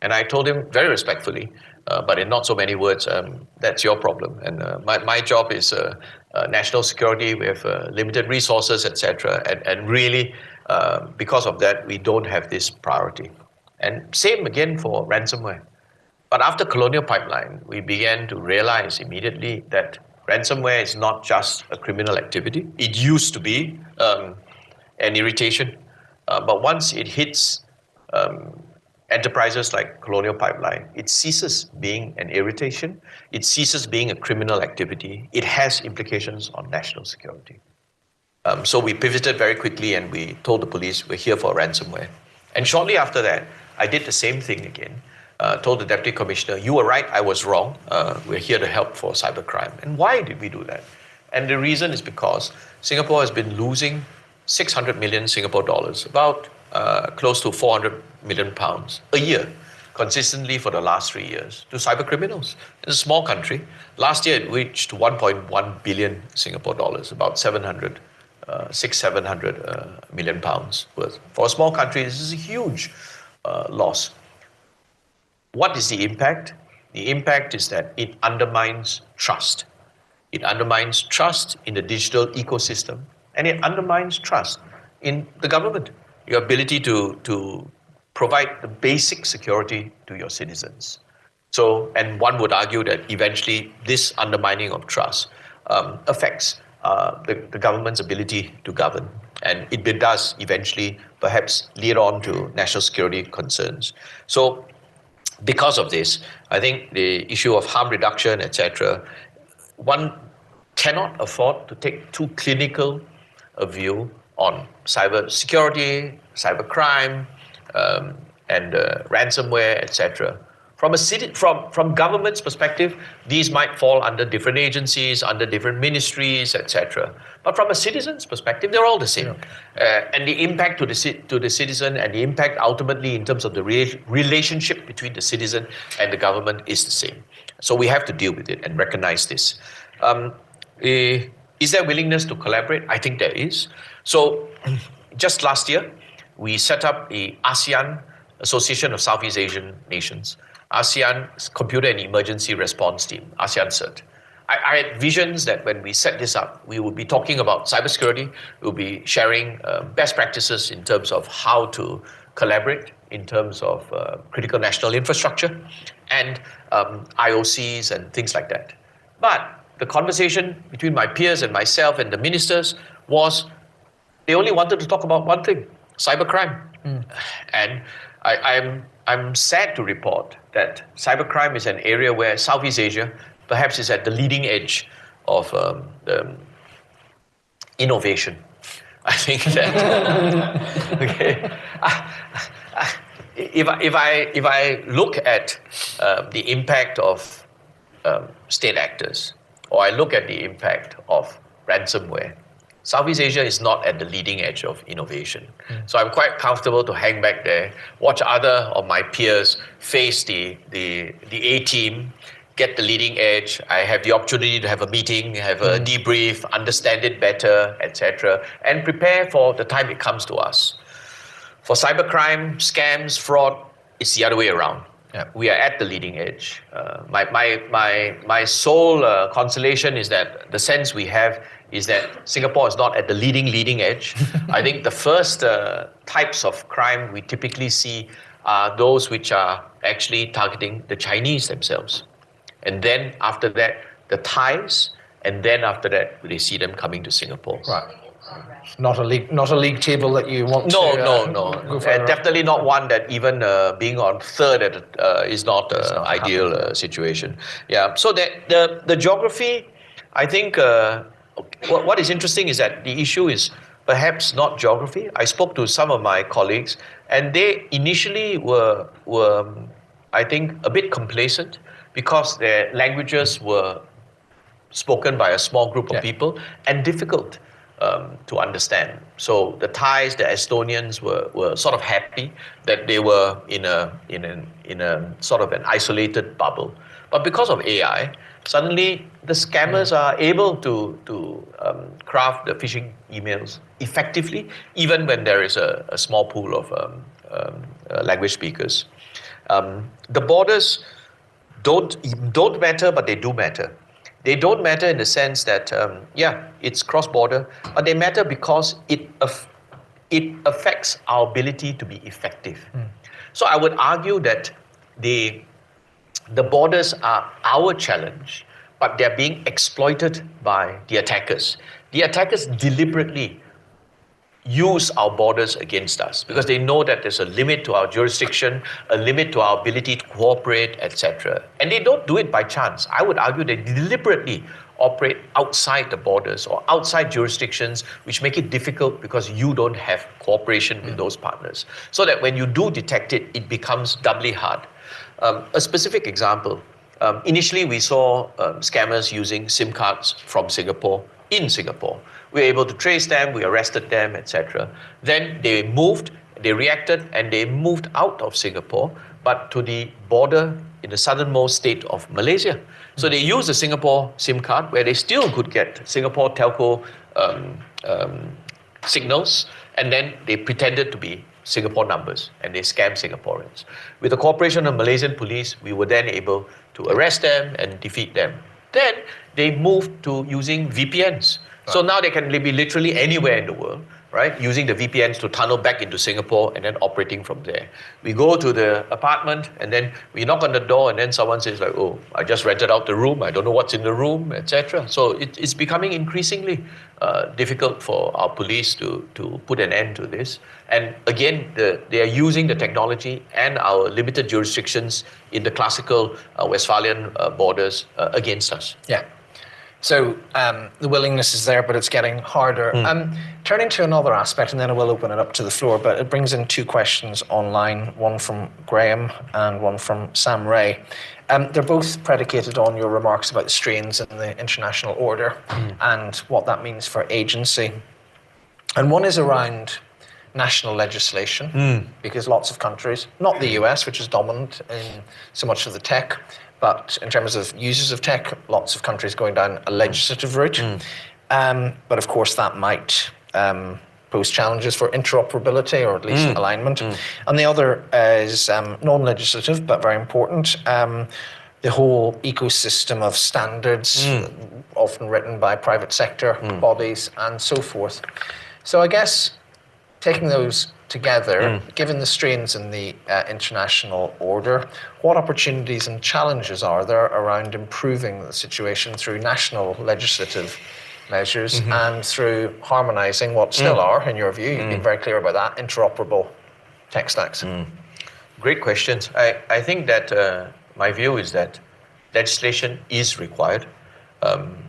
And I told him very respectfully, but in not so many words, that's your problem. And my job is national security. We have limited resources, etc. And really, because of that, we don't have this priority. And same again for ransomware. But after Colonial Pipeline, we began to realize immediately that ransomware is not just a criminal activity. It used to be an irritation. But once it hits enterprises like Colonial Pipeline, it ceases being an irritation. It ceases being a criminal activity. It has implications on national security. So we pivoted very quickly and we told the police we're here for ransomware. And shortly after that, I did the same thing again. Told the deputy commissioner, you were right, I was wrong. We're here to help for cybercrime. And why did we do that? And the reason is because Singapore has been losing 600 million Singapore dollars, about close to 400 million pounds a year, consistently for the last 3 years, to cyber criminals. It's a small country. Last year it reached 1.1 billion Singapore dollars, about 700 million pounds worth. For a small country, this is a huge loss. What is the impact? The impact is that it undermines trust. It undermines trust in the digital ecosystem, and it undermines trust in the government, your ability to provide the basic security to your citizens. So, and one would argue that eventually this undermining of trust affects the government's ability to govern. And it does eventually perhaps lead on to national security concerns. So because of this, I think the issue of harm reduction, etc., one cannot afford to take too clinical a view on cyber security, cyber crime, and ransomware, etc. From government's perspective, these might fall under different agencies, under different ministries, etc. But from a citizen's perspective, they're all the same. And the impact to the citizen and the impact ultimately in terms of the relationship between the citizen and the government is the same. So we have to deal with it and recognize this. Is there willingness to collaborate? I think there is. So just last year, we set up the ASEAN, Association of Southeast Asian Nations, ASEAN Computer and Emergency Response Team, ASEAN CERT. I had visions that when we set this up, we would be talking about cybersecurity, we'll be sharing best practices in terms of how to collaborate in terms of critical national infrastructure and IOCs and things like that. But the conversation between my peers and myself and the ministers was they only wanted to talk about one thing, cybercrime. And I'm sad to report that cybercrime is an area where Southeast Asia perhaps is at the leading edge of innovation. I think that okay. If I look at the impact of state actors, or I look at the impact of ransomware, Southeast Asia is not at the leading edge of innovation. So I'm quite comfortable to hang back there, watch other of my peers face the A team, get the leading edge. I have the opportunity to have a meeting, have a debrief, understand it better, etc., and prepare for the time it comes to us. For cybercrime, scams, fraud, it's the other way around. Yeah. We are at the leading edge. My sole consolation is that the sense we have is that Singapore is not at the leading edge. I think the first types of crime we typically see are those which are actually targeting the Chinese themselves. And then after that, the Thais, and then after that, they see them coming to Singapore. Right. Not a league table that you want No. Definitely not one that even being on third is not an ideal situation. Yeah. So the geography, I think what is interesting is that the issue is perhaps not geography. I spoke to some of my colleagues, and they initially were I think a bit complacent because their languages were spoken by a small group of people and difficult to understand. So the Thais, the Estonians were sort of happy that they were in a sort of an isolated bubble. But because of AI, suddenly the scammers are able to craft the phishing emails effectively, even when there is a small pool of language speakers. The borders don't matter, but they do matter. They don't matter in the sense that, it's cross-border, but they matter because it affects our ability to be effective. So I would argue that the borders are our challenge, but they're being exploited by the attackers. The attackers deliberately use our borders against us because they know that there's a limit to our jurisdiction, a limit to our ability to cooperate, etc. And they don't do it by chance. I would argue they deliberately operate outside the borders or outside jurisdictions, which make it difficult because you don't have cooperation with those partners. So that when you do detect it, it becomes doubly hard. A specific example, initially we saw scammers using SIM cards from Singapore in Singapore. We were able to trace them, we arrested them, etc. Then they reacted, and they moved out of Singapore, but to the border in the southernmost state of Malaysia. So they used the Singapore SIM card, where they still could get Singapore telco signals, and then they pretended to be Singapore numbers, and they scammed Singaporeans. With the cooperation of Malaysian police, we were then able to arrest them and defeat them. Then they moved to using VPNs. So now they can be literally anywhere in the world. right? Using the VPNs to tunnel back into Singapore and then operating from there. We go to the apartment and then we knock on the door and then someone says like, oh, I just rented out the room. I don't know what's in the room, etc. So it's becoming increasingly difficult for our police to put an end to this. And again, they are using the technology and our limited jurisdictions in the classical Westphalian borders against us. Yeah. So the willingness is there, but it's getting harder. Turning to another aspect, and then I will open it up to the floor, but it brings in two questions online, one from Graham and one from Sam Ray. They're both predicated on your remarks about the strains in the international order and what that means for agency. And one is around national legislation, because lots of countries, not the US, which is dominant in so much of the tech, but in terms of users of tech, lots of countries going down a legislative route. But of course, that might pose challenges for interoperability or at least alignment. And the other is non-legislative, but very important. The whole ecosystem of standards, often written by private sector bodies and so forth. So I guess taking those together, given the strains in the international order, what opportunities and challenges are there around improving the situation through national legislative measures and through harmonising what still are, in your view, you've been very clear about that, interoperable tech stacks? Great questions. I think that my view is that legislation is required.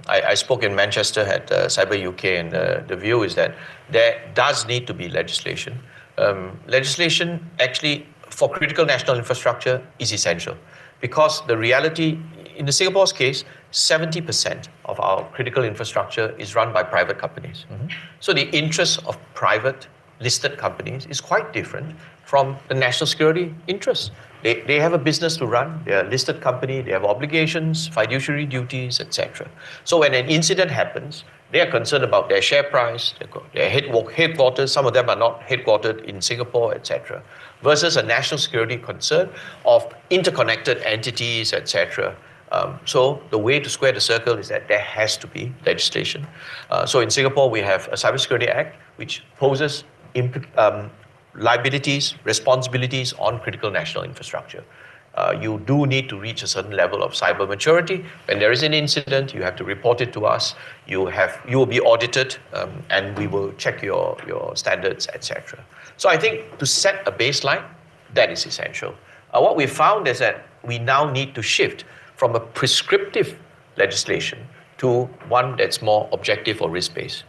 I spoke in Manchester at Cyber UK, and the view is that there does need to be legislation. Legislation actually for critical national infrastructure is essential, because the reality, in the Singapore's case, 70% of our critical infrastructure is run by private companies. So the interests of private listed companies is quite different from the national security interests. They have a business to run, they're a listed company, they have obligations, fiduciary duties, etc. So when an incident happens, they are concerned about their share price, their headquarters, some of them are not headquartered in Singapore, etc. Versus a national security concern of interconnected entities, etc. So the way to square the circle is that there has to be legislation. So in Singapore, we have a Cybersecurity Act, which poses liabilities, responsibilities on critical national infrastructure. You do need to reach a certain level of cyber maturity. When there is an incident, you have to report it to us. You will be audited, and we will check your standards, etc. So I think to set a baseline, that is essential. What we found is that we now need to shift from a prescriptive legislation to one that's more objective or risk-based.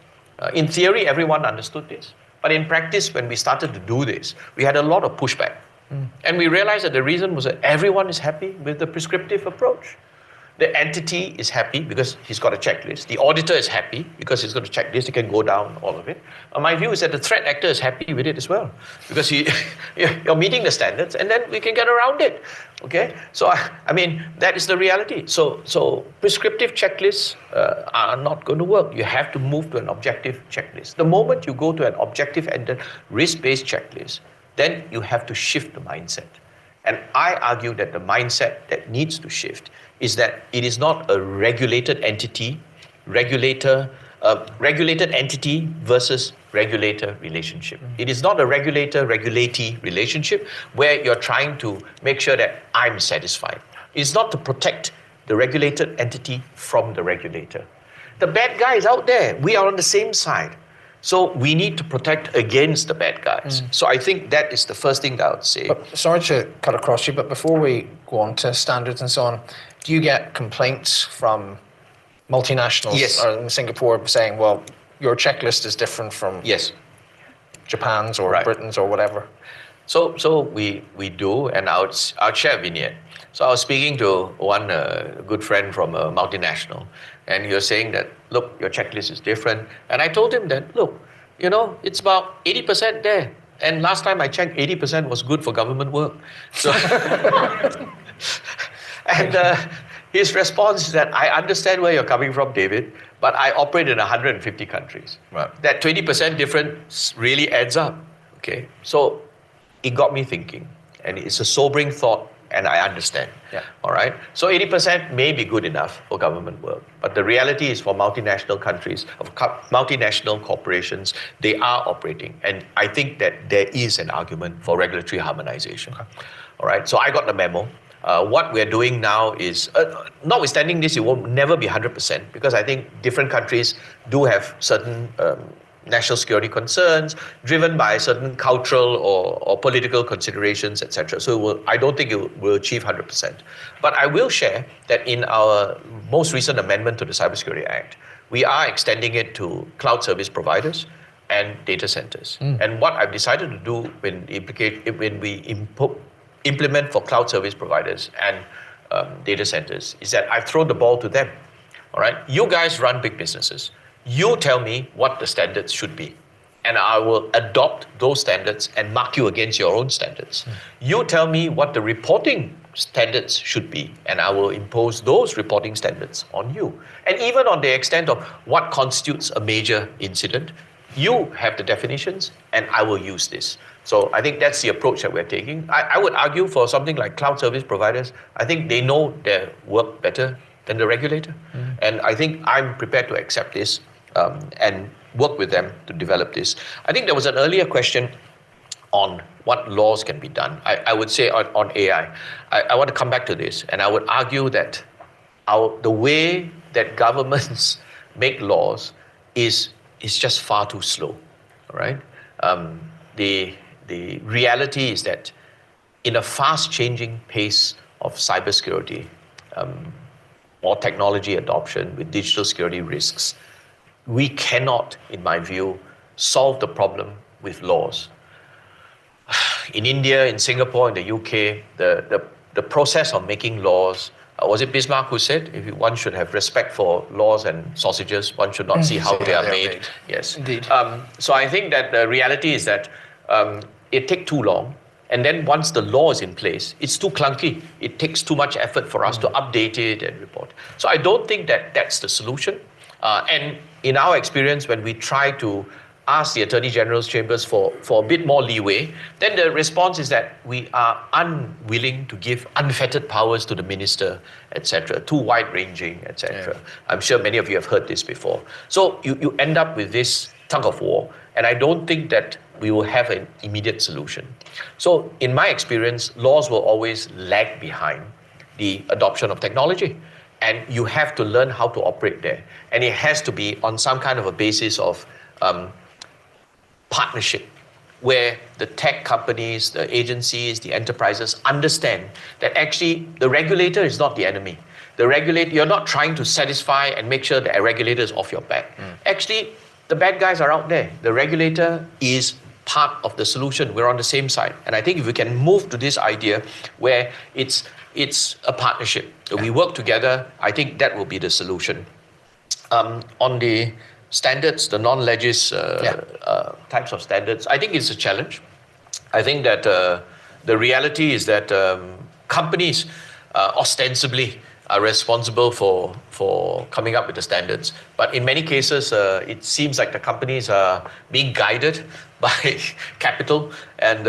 In theory, everyone understood this. But in practice, when we started to do this, we had a lot of pushback. And we realized that the reason was that everyone is happy with the prescriptive approach. The entity is happy because he's got a checklist. The auditor is happy because he's got a checklist. He can go down all of it. My view is that the threat actor is happy with it as well, because you're meeting the standards, and then we can get around it. Okay? So, I mean, that is the reality. So prescriptive checklists are not going to work. You have to move to an objective checklist. The moment you go to an objective and risk-based checklist, then you have to shift the mindset. And I argue that the mindset that needs to shift is that it is not a regulated entity, regulated entity versus regulator relationship. It is not a regulator-relatee relationship where you're trying to make sure that I'm satisfied. It's not to protect the regulated entity from the regulator. The bad guy is out there. We are on the same side. So we need to protect against the bad guys. So I think that is the first thing that I would say. But sorry to cut across you, but before we go on to standards and so on, do you get complaints from multinationals or in Singapore saying, well, your checklist is different from Japan's or Britain's or whatever? So we do, and I'll share a vignette. So I was speaking to one good friend from a multinational, and he was saying that, look, your checklist is different. And I told him that, look, it's about 80% there. And last time I checked, 80% was good for government work. So, and his response is that, I understand where you're coming from, David, but I operate in 150 countries. Right. That 20% difference really adds up. Okay, so it got me thinking, and it's a sobering thought and I understand. Yeah. All right. So 80% may be good enough for government work, but the reality is for multinational countries, multinational corporations, they are operating, and I think that there is an argument for regulatory harmonization. Okay. All right. So I got the memo. What we're doing now is, notwithstanding this, it will never be 100% because I think different countries do have certain national security concerns driven by certain cultural or political considerations, etc. So I don't think it will achieve 100%. But I will share that in our most recent amendment to the Cybersecurity Act, we are extending it to cloud service providers and data centers. And what I've decided to do when we implement for cloud service providers and data centers is that I've thrown the ball to them. All right, you guys run big businesses. You tell me what the standards should be, and I will adopt those standards and mark you against your own standards. You tell me what the reporting standards should be, and I will impose those reporting standards on you. And even on the extent of what constitutes a major incident, you have the definitions, and I will use this. So I think that's the approach that we're taking. I would argue for something like cloud service providers, I think they know their work better than the regulator. And I think I'm prepared to accept this and work with them to develop this. I think there was an earlier question on what laws can be done. I would say on AI, I want to come back to this, and I would argue that the way that governments make laws is just far too slow, all right? The reality is that in a fast-changing pace of cybersecurity or technology adoption with digital security risks, we cannot, in my view, solve the problem with laws. In India, in Singapore, in the UK, the process of making laws, was it Bismarck who said, if one should have respect for laws and sausages, one should not see how they are made. Yes. Indeed. So I think that the reality is that it takes too long. And then once the law is in place, it's too clunky. It takes too much effort for us to update it and report. So I don't think that that's the solution. And in our experience, when we try to ask the Attorney General's chambers for a bit more leeway, then the response is that we are unwilling to give unfettered powers to the minister, etc., too wide-ranging, etc. Yeah. I'm sure many of you have heard this before. So you end up with this tug of war, and I don't think that we will have an immediate solution. So in my experience, laws will always lag behind the adoption of technology. And you have to learn how to operate there. And it has to be on some kind of a basis of partnership, where the tech companies, the agencies, the enterprises understand that actually the regulator is not the enemy. The regulator, you're not trying to satisfy and make sure that a regulator is off your back. Actually, the bad guys are out there. The regulator is part of the solution. We're on the same side. And I think if we can move to this idea where it's a partnership, we work together, I think that will be the solution. On the standards, the non-legis types of standards, I think it's a challenge. I think that the reality is that companies ostensibly are responsible for coming up with the standards. But in many cases, it seems like the companies are being guided by capital and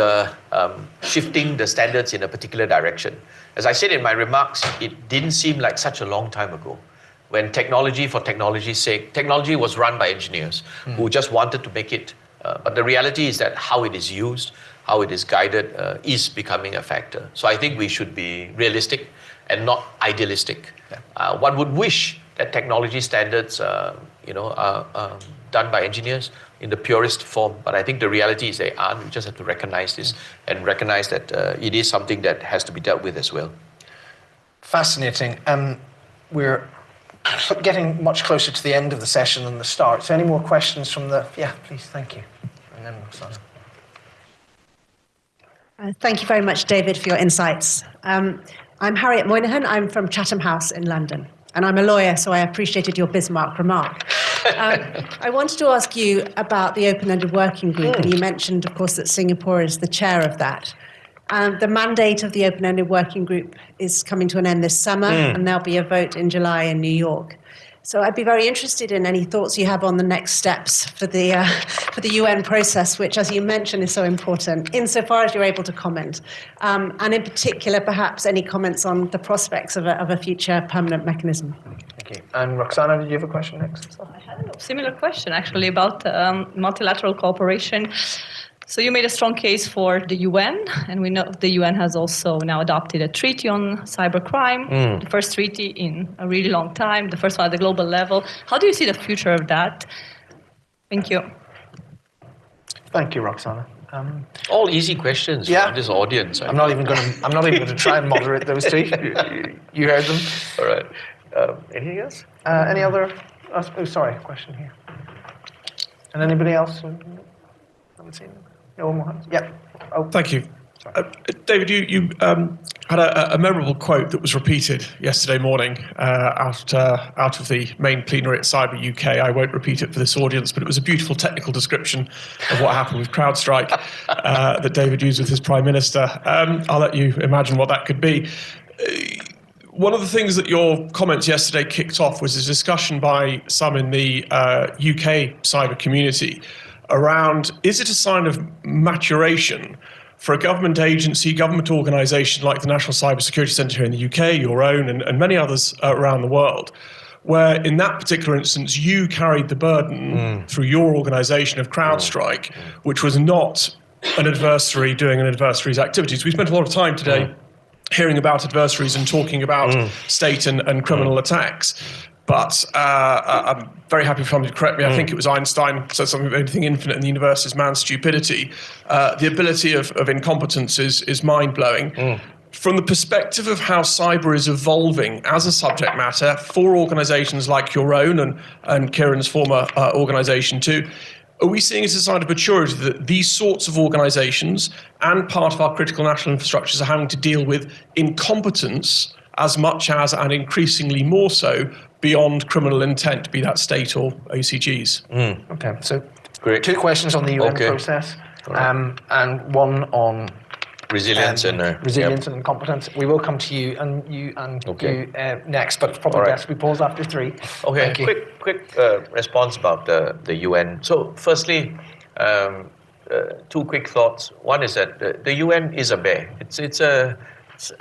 shifting the standards in a particular direction. As I said in my remarks, it didn't seem like such a long time ago when technology, for technology's sake, technology was run by engineers who just wanted to make it. But the reality is that how it is used, how it is guided, is becoming a factor. So I think we should be realistic and not idealistic. One would wish that technology standards, are done by engineers in the purest form, but I think the reality is they aren't. We just have to recognize this and recognize that it is something that has to be dealt with as well. Fascinating. We're getting much closer to the end of the session than the start. So any more questions from the... Yeah, please, thank you. And then Roxana. Thank you very much, David, for your insights. I'm Harriet Moynihan. I'm from Chatham House in London. And I'm a lawyer, so I appreciated your Bismarck remark. I wanted to ask you about the open-ended working group, and you mentioned, of course, that Singapore is the chair of that. The mandate of the open-ended working group is coming to an end this summer, and there'll be a vote in July in New York. So I'd be very interested in any thoughts you have on the next steps for the UN process, which, as you mentioned, is so important, insofar as you're able to comment. And in particular, perhaps any comments on the prospects of a future permanent mechanism. Thank you. And Roxana, did you have a question next? I had a similar question, actually, about multilateral cooperation. So you made a strong case for the UN, and we know the UN has also now adopted a treaty on cybercrime, the first treaty in a really long time, the first one at the global level. How do you see the future of that? Thank you. Thank you, Roxana. All easy questions for this audience. I'm not even going to try and moderate those two. You heard them. All right. Anything else? Any other? Oh, sorry, question here. And anybody else? Haven't seen them. No one more hands? Yep. Oh. Thank you. David, you had a memorable quote that was repeated yesterday morning out of the main plenary at Cyber UK. I won't repeat it for this audience, but it was a beautiful technical description of what happened with CrowdStrike that David used with his Prime Minister. I'll let you imagine what that could be. One of the things that your comments yesterday kicked off was a discussion by some in the UK cyber community around, is it a sign of maturation for a government agency, government organisation like the National Cybersecurity Centre here in the UK, your own, and many others around the world, where in that particular instance you carried the burden through your organisation of CrowdStrike, which was not an adversary doing an adversary's activities. We spent a lot of time today hearing about adversaries and talking about state and criminal attacks. But I'm very happy for somebody to correct me. I think it was Einstein said something about anything infinite in the universe is man's stupidity. The ability of incompetence is mind-blowing. From the perspective of how cyber is evolving as a subject matter for organisations like your own and Ciaran's former organisation too, are we seeing as a sign of maturity that these sorts of organisations and part of our critical national infrastructures are having to deal with incompetence as much as, and increasingly more so, beyond criminal intent, be that state or OCGs? Okay, so Great. 2 questions on the UN process, and one on resilience and and incompetence. We will come to you you next, but it's probably best we pause after 3. Okay, quick response about the UN. So firstly, 2 quick thoughts. One is that the UN is a bear. It's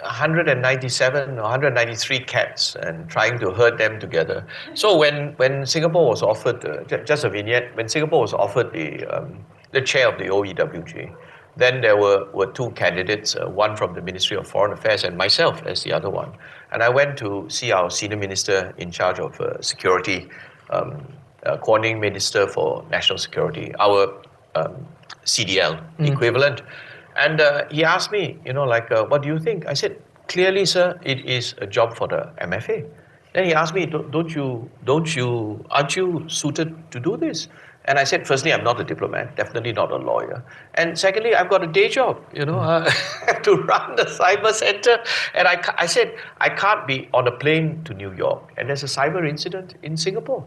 197 or 193 cats and trying to herd them together. So when Singapore was offered, just a vignette, when Singapore was offered the chair of the OEWG, then there were 2 candidates, one from the Ministry of Foreign Affairs and myself as the other one. And I went to see our senior minister in charge of security, coordinating minister for national security, our CDL equivalent. And he asked me, what do you think? I said, clearly, sir, it is a job for the MFA. Then he asked me, aren't you suited to do this? And I said, firstly, I'm not a diplomat, definitely not a lawyer. And secondly, I've got a day job, I have to run the cyber center. And I said, I can't be on a plane to New York and there's a cyber incident in Singapore.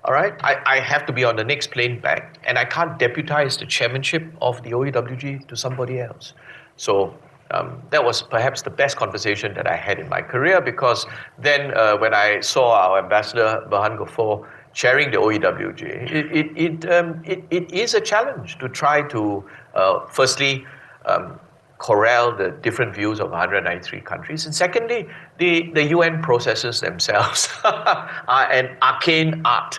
All right, I have to be on the next plane back, and I can't deputize the chairmanship of the OEWG to somebody else. So that was perhaps the best conversation that I had in my career, because then when I saw our ambassador Berhan Ghaffur chairing the OEWG, it is a challenge to try to firstly corral the different views of 193 countries. And secondly, the UN processes themselves are an arcane art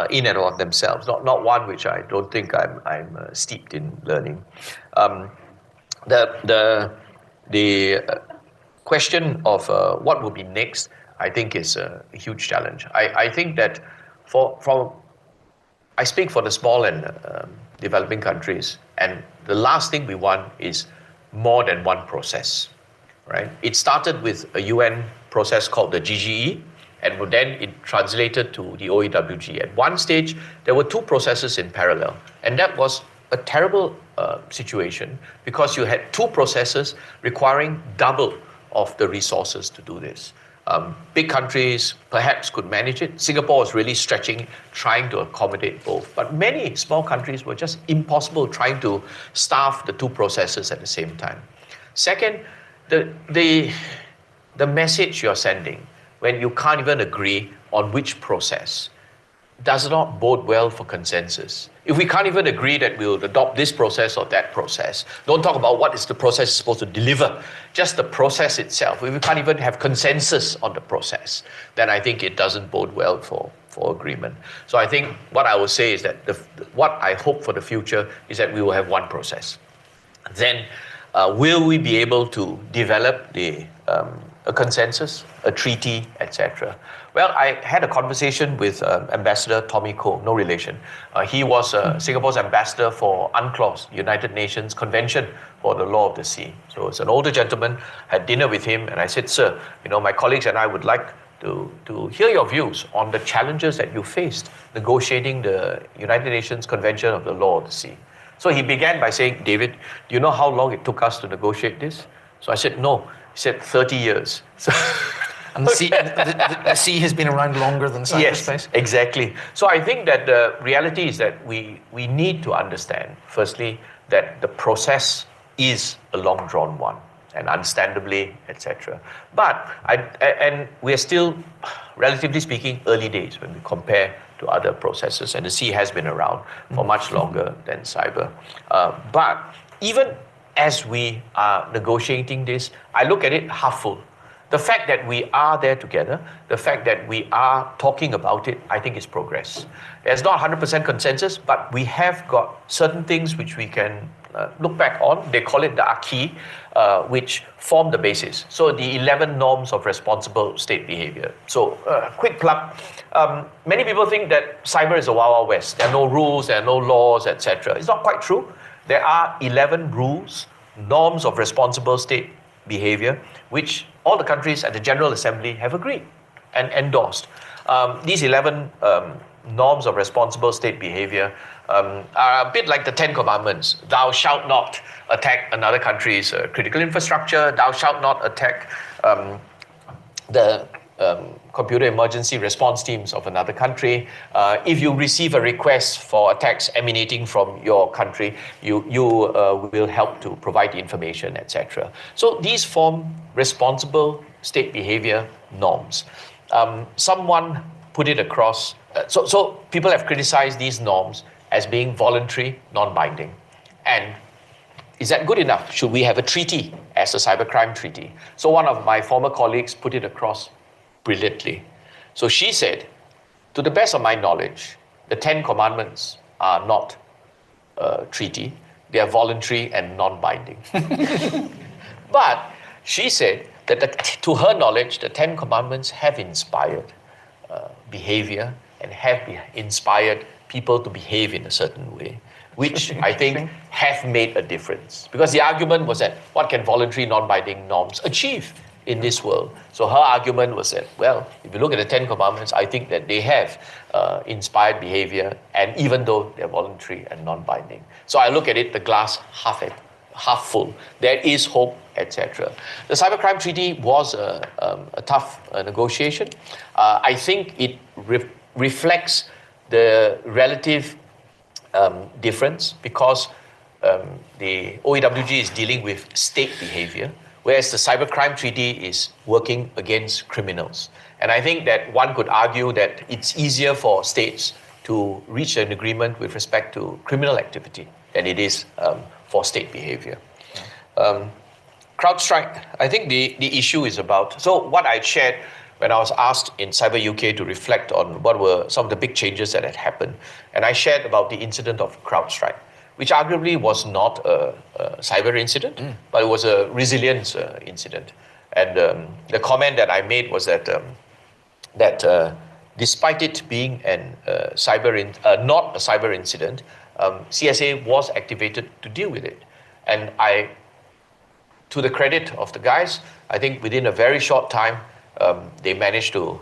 in and of themselves, not one which I don't think I'm steeped in learning. The question of what will be next, I think, is a huge challenge. I think that I speak for the small and developing countries, and the last thing we want is more than one process, right? It started with a UN process called the GGE, and then it translated to the OEWG. At one stage, there were 2 processes in parallel, and that was a terrible situation, because you had 2 processes requiring double of the resources to do this. Big countries perhaps could manage it. Singapore was really stretching, trying to accommodate both. But many small countries were just impossible trying to staff the 2 processes at the same time. Second, the message you're sending when you can't even agree on which process, does not bode well for consensus. If we can't even agree that we'll adopt this process or that process, don't talk about what is the process supposed to deliver, just the process itself. If we can't even have consensus on the process, then I think it doesn't bode well for agreement. So I think what I will say is that what I hope for the future is that we will have one process. Then will we be able to develop a consensus, a treaty, etc.? Well, I had a conversation with Ambassador Tommy Koh, no relation. He was Singapore's ambassador for UNCLOS, United Nations Convention for the Law of the Sea. So it's an older gentleman, had dinner with him, and I said, sir, my colleagues and I would like to hear your views on the challenges that you faced negotiating the United Nations Convention of the Law of the Sea. So he began by saying, David, do you know how long it took us to negotiate this? So I said, no. He said, 30 years. So and the sea has been around longer than cyberspace? Yes, exactly. So I think that the reality is that we need to understand, firstly, that the process is a long drawn one, and understandably, etc. But we're still, relatively speaking, early days when we compare to other processes, and the sea has been around for much longer than cyber. But even as we are negotiating this, I look at it half full. The fact that we are there together, the fact that we are talking about it, I think is progress. There's not 100% consensus, but we have got certain things which we can look back on. They call it the acquis, which form the basis. So the 11 norms of responsible state behavior. So quick plug. Many people think that cyber is a wild, wild west. There are no rules, there are no laws, etc. It's not quite true. There are 11 rules, norms of responsible state behavior, which all the countries at the General Assembly have agreed and endorsed. These 11 norms of responsible state behavior are a bit like the 10 Commandments. Thou shalt not attack another country's critical infrastructure. Thou shalt not attack the computer emergency response teams of another country. If you receive a request for attacks emanating from your country, you will help to provide the information, etc. So these form responsible state behavior norms. Someone put it across. So people have criticized these norms as being voluntary, non-binding. And is that good enough? Should we have a treaty as a cybercrime treaty? So one of my former colleagues put it across brilliantly. So she said, to the best of my knowledge, the 10 Commandments are not a treaty. They are voluntary and non-binding. But she said that to her knowledge, the 10 Commandments have inspired behavior and have inspired people to behave in a certain way, which I think have made a difference. Because the argument was that what can voluntary non-binding norms achieve in this world? So her argument was that, well, if you look at the 10 Commandments, I think that they have inspired behavior, and even though they're voluntary and non-binding. So I look at it, the glass half full. There is hope, etc. The Cybercrime Treaty was a tough negotiation. I think it reflects the relative difference because the OEWG is dealing with state behavior, whereas the Cybercrime Treaty is working against criminals. And I think that one could argue that it's easier for states to reach an agreement with respect to criminal activity than it is for state behavior. CrowdStrike, I think the issue is about, so what I shared when I was asked in Cyber UK to reflect on what were some of the big changes that had happened. And I shared about the incident of CrowdStrike, which arguably was not a cyber incident, but it was a resilience incident. And the comment that I made was that despite it being not a cyber incident, CSA was activated to deal with it. And to the credit of the guys, I think within a very short time, they managed to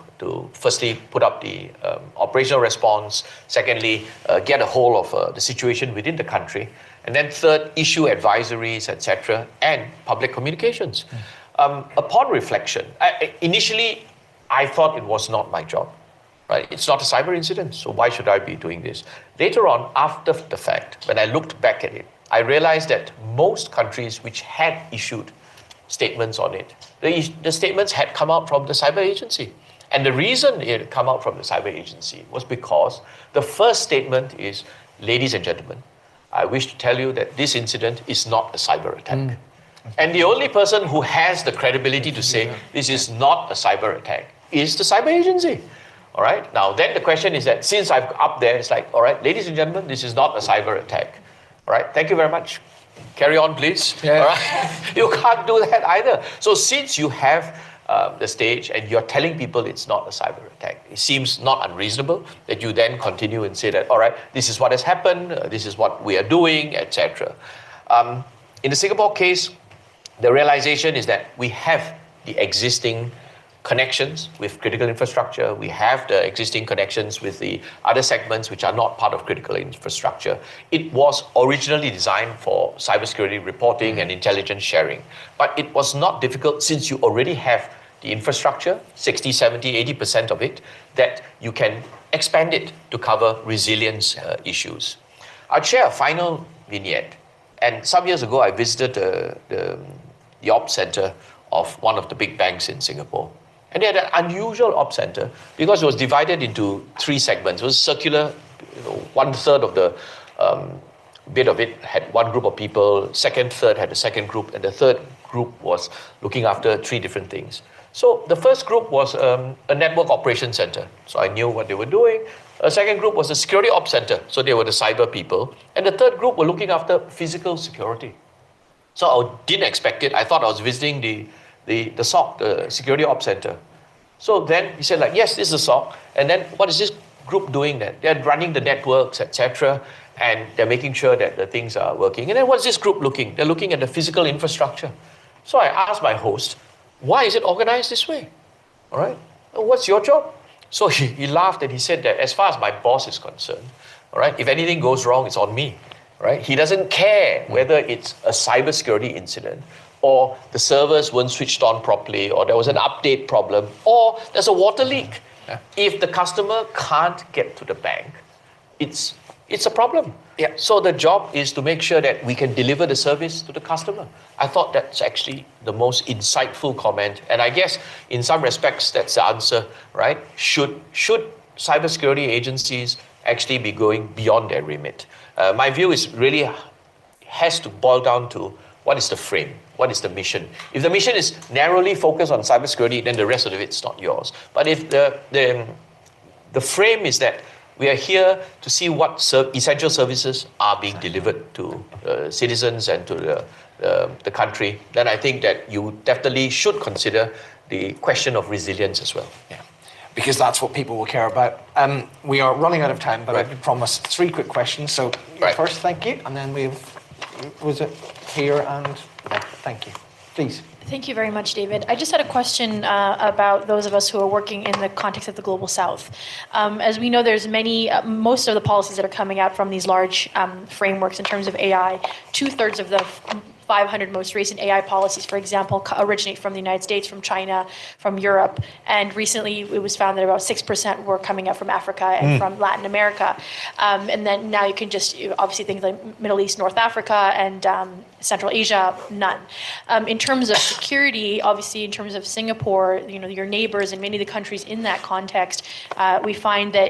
firstly put up the operational response, secondly, get a hold of the situation within the country, and then third, issue advisories, etc., and public communications. Upon reflection, initially, I thought it was not my job. Right? It's not a cyber incident, so why should I be doing this? Later on, after the fact, when I looked back at it, I realized that most countries which had issued statements on it, the statements had come out from the cyber agency. And the reason it come out from the cyber agency was because the first statement is, ladies and gentlemen, I wish to tell you that this incident is not a cyber attack. And the only person who has the credibility to say this is not a cyber attack is the cyber agency. All right. Now, then the question is that since I'm up there, it's like, all right, ladies and gentlemen, this is not a cyber attack. All right. Thank you very much. Carry on, please. Yeah. All right. You can't do that either. So since you have the stage and you're telling people it's not a cyber attack, it seems not unreasonable that you then continue and say that, all right, this is what has happened, this is what we are doing, etc. In the Singapore case, the realization is that we have the existing connections with critical infrastructure. We have the existing connections with the other segments which are not part of critical infrastructure. It was originally designed for cybersecurity reporting and intelligence sharing, but it was not difficult since you already have the infrastructure, 60, 70, 80% of it, that you can expand it to cover resilience issues. I'll share a final vignette. And some years ago, I visited the ops center of one of the big banks in Singapore. And they had an unusual ops center because it was divided into 3 segments. It was circular, 1/3 of the bit of it had one group of people, second third had a second group, and the third group was looking after 3 different things. So the first group was a network operations center. So I knew what they were doing. A second group was a security ops center. So they were the cyber people. And the third group were looking after physical security. So I didn't expect it. I thought I was visiting the SOC, the security ops center. So then he said, like, yes, this is a SOC. And then what is this group doing then? They're running the networks, etc. And they're making sure that the things are working. And then what's this group looking? They're looking at the physical infrastructure. So I asked my host, why is it organized this way? All right, what's your job? So he laughed and he said that as far as my boss is concerned, all right, if anything goes wrong, it's on me. Right? He doesn't care whether it's a cybersecurity incident or the servers weren't switched on properly or there was an update problem or there's a water leak. Yeah. If the customer can't get to the bank, it's a problem. Yeah. So the job is to make sure that we can deliver the service to the customer. I thought that's actually the most insightful comment. And I guess in some respects, that's the answer, right? Should cybersecurity agencies actually be going beyond their remit? My view is really has to boil down to what is the frame, what is the mission. If the mission is narrowly focused on cybersecurity, then the rest of it's not yours. But if the frame is that we are here to see what essential services are being delivered to citizens and to the country, then I think that you definitely should consider the question of resilience as well. Yeah. Because that's what people will care about. We are running out of time, but I did promise 3 quick questions. So first, thank you, and then was it here and thank you. Please. Thank you very much, David. I just had a question about those of us who are working in the context of the Global South. As we know, there's most of the policies that are coming out from these large frameworks in terms of AI, 2/3 of the 500 most recent AI policies, for example, originate from the United States, from China, from Europe. And recently it was found that about 6% were coming out from Africa and from Latin America. And then now you can just, obviously things like Middle East, North Africa, and Central Asia, none. In terms of security, obviously in terms of Singapore, your neighbors and many of the countries in that context, we find that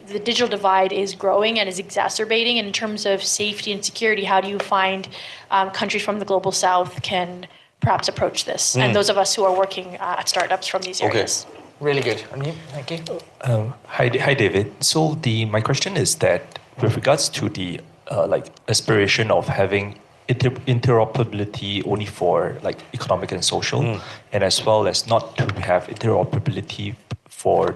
the digital divide is growing and is exacerbating. And in terms of safety and security, how do you find countries from the Global South can perhaps approach this, and those of us who are working at startups from these areas? Okay. Really good. And you? Thank you. Hi, David. So my question is that with regards to the aspiration of having interoperability only for economic and social, and as well as not to have interoperability for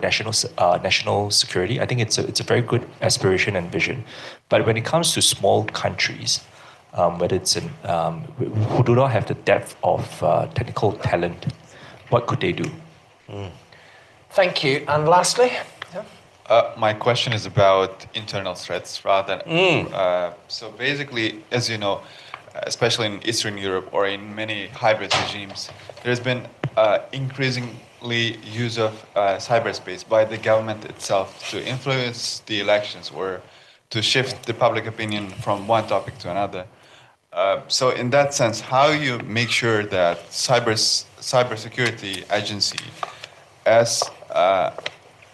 national security, I think it's a very good aspiration and vision. But when it comes to small countries, whether it's who do not have the depth of technical talent, what could they do? Thank you. And lastly? My question is about internal threats rather than... so basically, as you know, especially in Eastern Europe or in many hybrid regimes, there's been increasingly use of cyberspace by the government itself to influence the elections or to shift the public opinion from one topic to another. So in that sense, how you make sure that cybersecurity agency as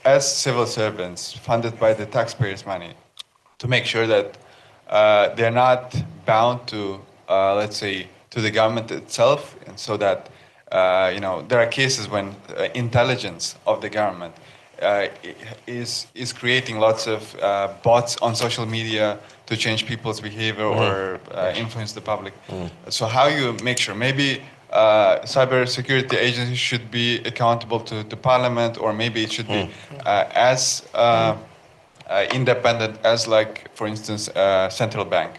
as civil servants funded by the taxpayers' money, to make sure that they're not bound to, let's say, to the government itself, and so that there are cases when intelligence of the government is creating lots of bots on social media to change people's behavior or influence the public. So how you make sure? Maybe cybersecurity agencies should be accountable to Parliament, or maybe it should be as independent as, like, for instance, central bank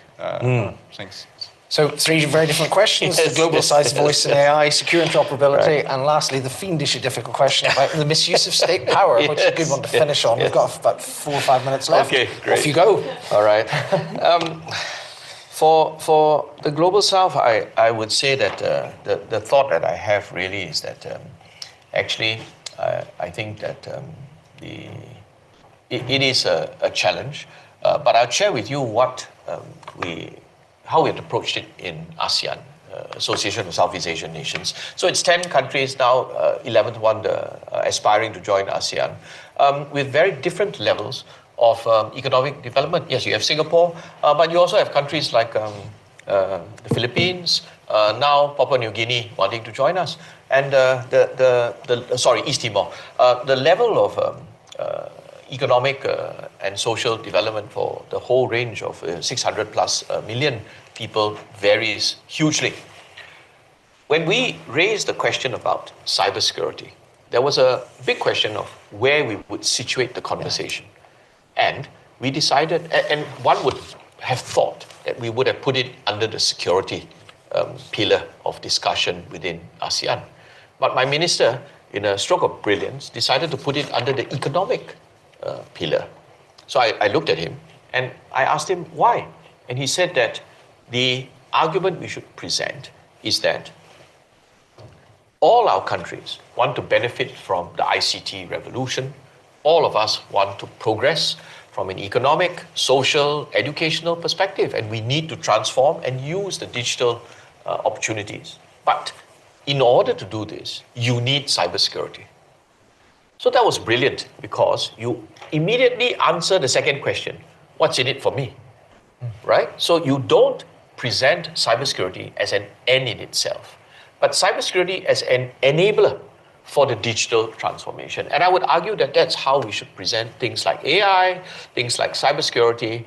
things. So 3 very different questions: the global size, voice and AI, secure interoperability, and lastly, the fiendishly difficult question about the misuse of state power, which is a good one to finish on. We've got about 4 or 5 minutes left. Okay, great. Off you go. All right. For the Global South, I would say that the thought that I have really is that actually I think that it is a challenge, but I'll share with you what how we had approached it in ASEAN, Association of Southeast Asian Nations. So it's 10 countries now, 11th one aspiring to join ASEAN, with very different levels of economic development. Yes, you have Singapore, but you also have countries like the Philippines, now Papua New Guinea wanting to join us, and East Timor. The level of economic and social development for the whole range of 600 plus million people varies hugely. When we raised the question about cybersecurity, there was a big question of where we would situate the conversation. And we decided, and one would have thought that we would have put it under the security pillar of discussion within ASEAN. But my minister, in a stroke of brilliance, decided to put it under the economic pillar. So I looked at him and I asked him why. And he said that the argument we should present is that all our countries want to benefit from the ICT revolution. All of us want to progress from an economic, social, educational perspective, and we need to transform and use the digital opportunities. But in order to do this, you need cybersecurity. So that was brilliant, because you immediately answer the second question: what's in it for me? Right? So you don't present cybersecurity as an end in itself, but cybersecurity as an enabler for the digital transformation. And I would argue that that's how we should present things like AI, things like cybersecurity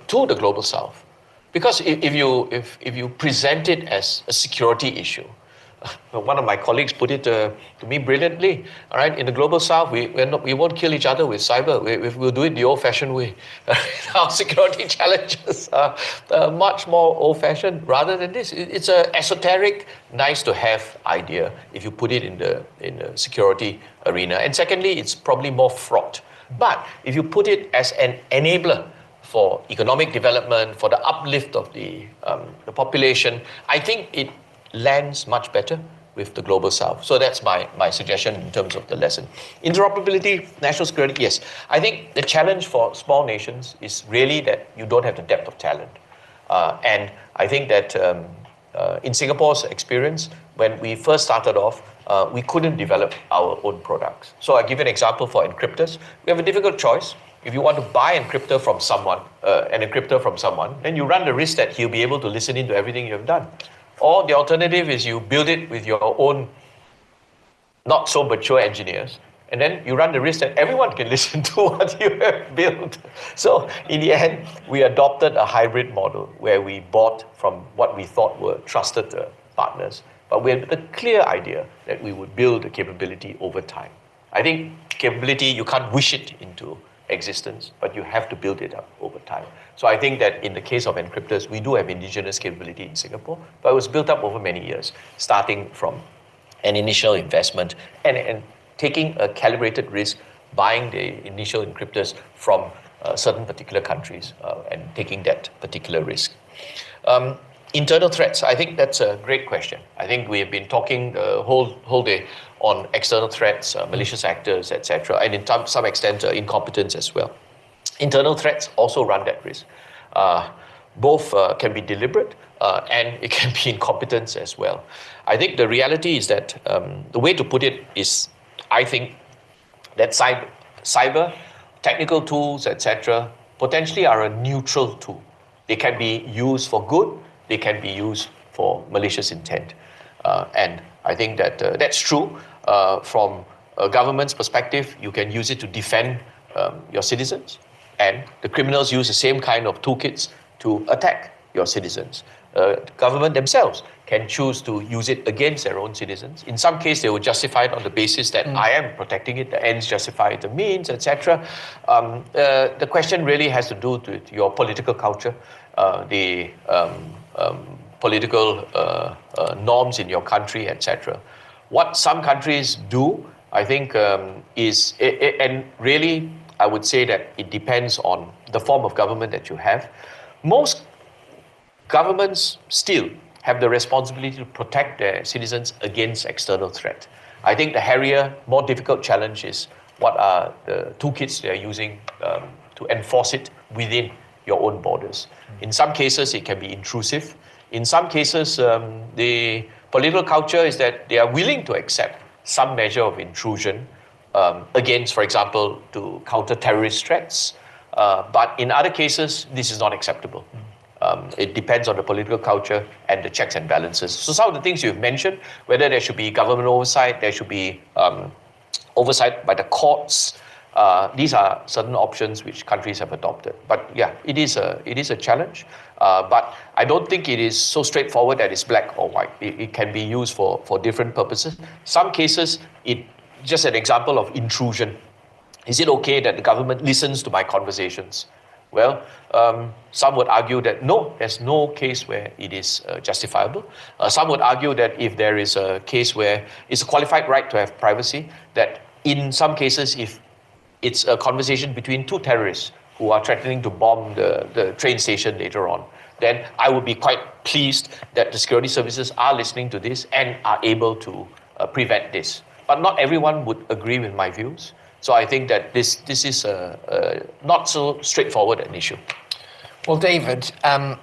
to the Global South. Because if you present it as a security issue, one of my colleagues put it to me brilliantly. All right, in the Global South, we won't kill each other with cyber. We'll do it the old-fashioned way. Our security challenges are much more old-fashioned rather than this. It's an esoteric, nice-to-have idea if you put it in the security arena. And secondly, it's probably more fraught. But if you put it as an enabler for economic development, for the uplift of the population, I think it lands much better with the Global South. So that's my suggestion in terms of the lesson. Interoperability, national security, yes. I think the challenge for small nations is really that you don't have the depth of talent. And I think that in Singapore's experience, when we first started off, we couldn't develop our own products. So I'll give you an example for encryptors. We have a difficult choice. If you want to buy an encryptor from someone, then you run the risk that he'll be able to listen into everything you have done. Or the alternative is you build it with your own not so mature engineers, and then you run the risk that everyone can listen to what you have built. So in the end, we adopted a hybrid model where we bought from what we thought were trusted partners, but we had the clear idea that we would build the capability over time. I think capability, you can't wish it into existence, but you have to build it up over time. So I think that in the case of encryptors, we do have indigenous capability in Singapore, but it was built up over many years, starting from an initial investment and taking a calibrated risk, buying the initial encryptors from certain particular countries and taking that particular risk. Internal threats, I think that's a great question. I think we have been talking the whole day on external threats, malicious actors, etc., and in some extent incompetence as well. Internal threats also run that risk. Both can be deliberate and it can be incompetence as well. I think the reality is that the way to put it is, I think, that cyber technical tools, etc., potentially are a neutral tool. They can be used for good, they can be used for malicious intent. And I think that that's true. From a government's perspective, you can use it to defend your citizens, and the criminals use the same kind of toolkits to attack your citizens. Government themselves can choose to use it against their own citizens. In some case, they will justify it on the basis that I am protecting it, the ends justify the means, etc. The question really has to do with your political culture, the political norms in your country, etc. What some countries do, I think, is, and really, I would say that it depends on the form of government that you have. Most governments still have the responsibility to protect their citizens against external threat. I think the hairier, more difficult challenge is what are the toolkits they are using to enforce it within your own borders. In some cases, it can be intrusive. In some cases, the political culture is that they are willing to accept some measure of intrusion against, for example, to counter terrorist threats. But in other cases, this is not acceptable. It depends on the political culture and the checks and balances. So some of the things you've mentioned, whether there should be government oversight, there should be oversight by the courts, these are certain options which countries have adopted. But yeah, it is a challenge. But I don't think it is so straightforward that it's black or white. It can be used for different purposes. Some cases, just an example of intrusion. Is it okay that the government listens to my conversations? Well, some would argue that no, there's no case where it is justifiable. Some would argue that if there is a case where it's a qualified right to have privacy, that in some cases, if it's a conversation between two terrorists who are threatening to bomb the train station later on, then I would be quite pleased that the security services are listening to this and are able to prevent this. But not everyone would agree with my views. So I think that this is not so straightforward an issue. Well, David, a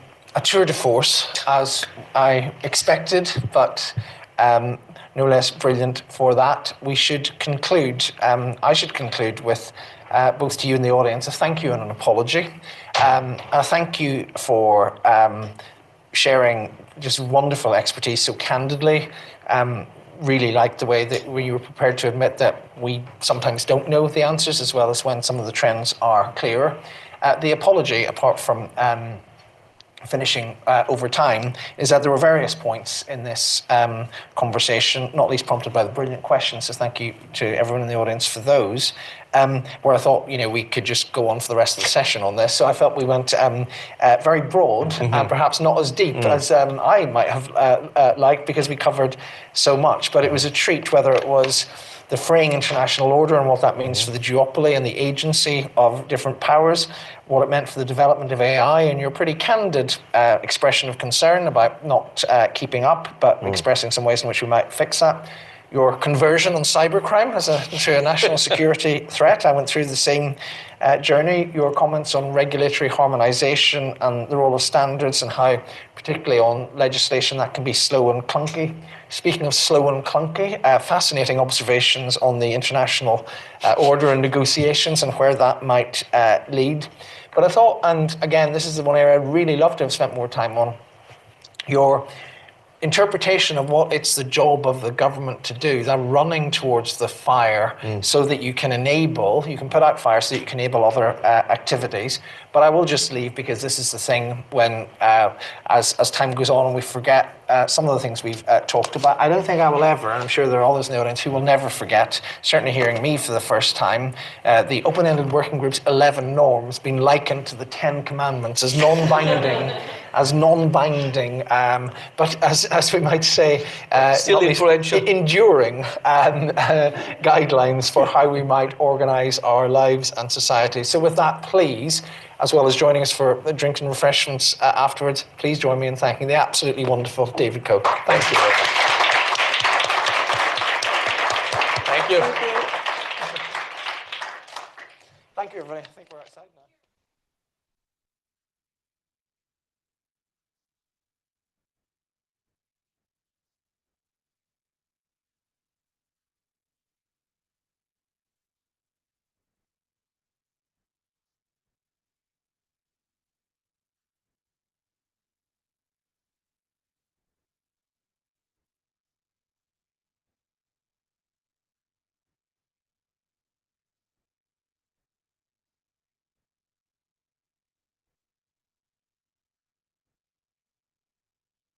tour de force, as I expected, but no less brilliant for that. We should conclude, I should conclude with both to you and the audience a thank you and an apology. A thank you for sharing just wonderful expertise so candidly. Really liked the way that you were prepared to admit that we sometimes don't know the answers, as well as when some of the trends are clearer. The apology, apart from finishing over time, is that there were various points in this conversation, not least prompted by the brilliant questions, so thank you to everyone in the audience for those, where I thought, we could just go on for the rest of the session on this. So I felt we went very broad and perhaps not as deep as I might have liked, because we covered so much. But it was a treat, whether it was the fraying international order and what that means for the duopoly and the agency of different powers, what it meant for the development of AI, and your pretty candid expression of concern about not keeping up, but expressing some ways in which we might fix that. Your conversion on cybercrime as a national security threat. I went through the same journey. Your comments on regulatory harmonisation and the role of standards, and how, particularly on legislation, that can be slow and clunky. Speaking of slow and clunky, fascinating observations on the international order and negotiations and where that might lead. But I thought, and again, this is the one area I'd really love to have spent more time on, your interpretation of what it's the job of the government to do, that running towards the fire so that you can put out fire so that you can enable other activities. But I will just leave, because this is the thing when, as time goes on and we forget some of the things we've talked about, I don't think I will ever, and I'm sure there are others in the audience who will never forget, certainly hearing me for the first time, the Open-Ended Working Group's 11 norms being likened to the 10 Commandments as non-binding, but as we might say, still influential, enduring guidelines for how we organise our lives and society. So with that, please, as well as joining us for the drinks and refreshments afterwards, please join me in thanking the absolutely wonderful David Coe. Thank you. Thank you. Thank you, everybody. I think we're outside now.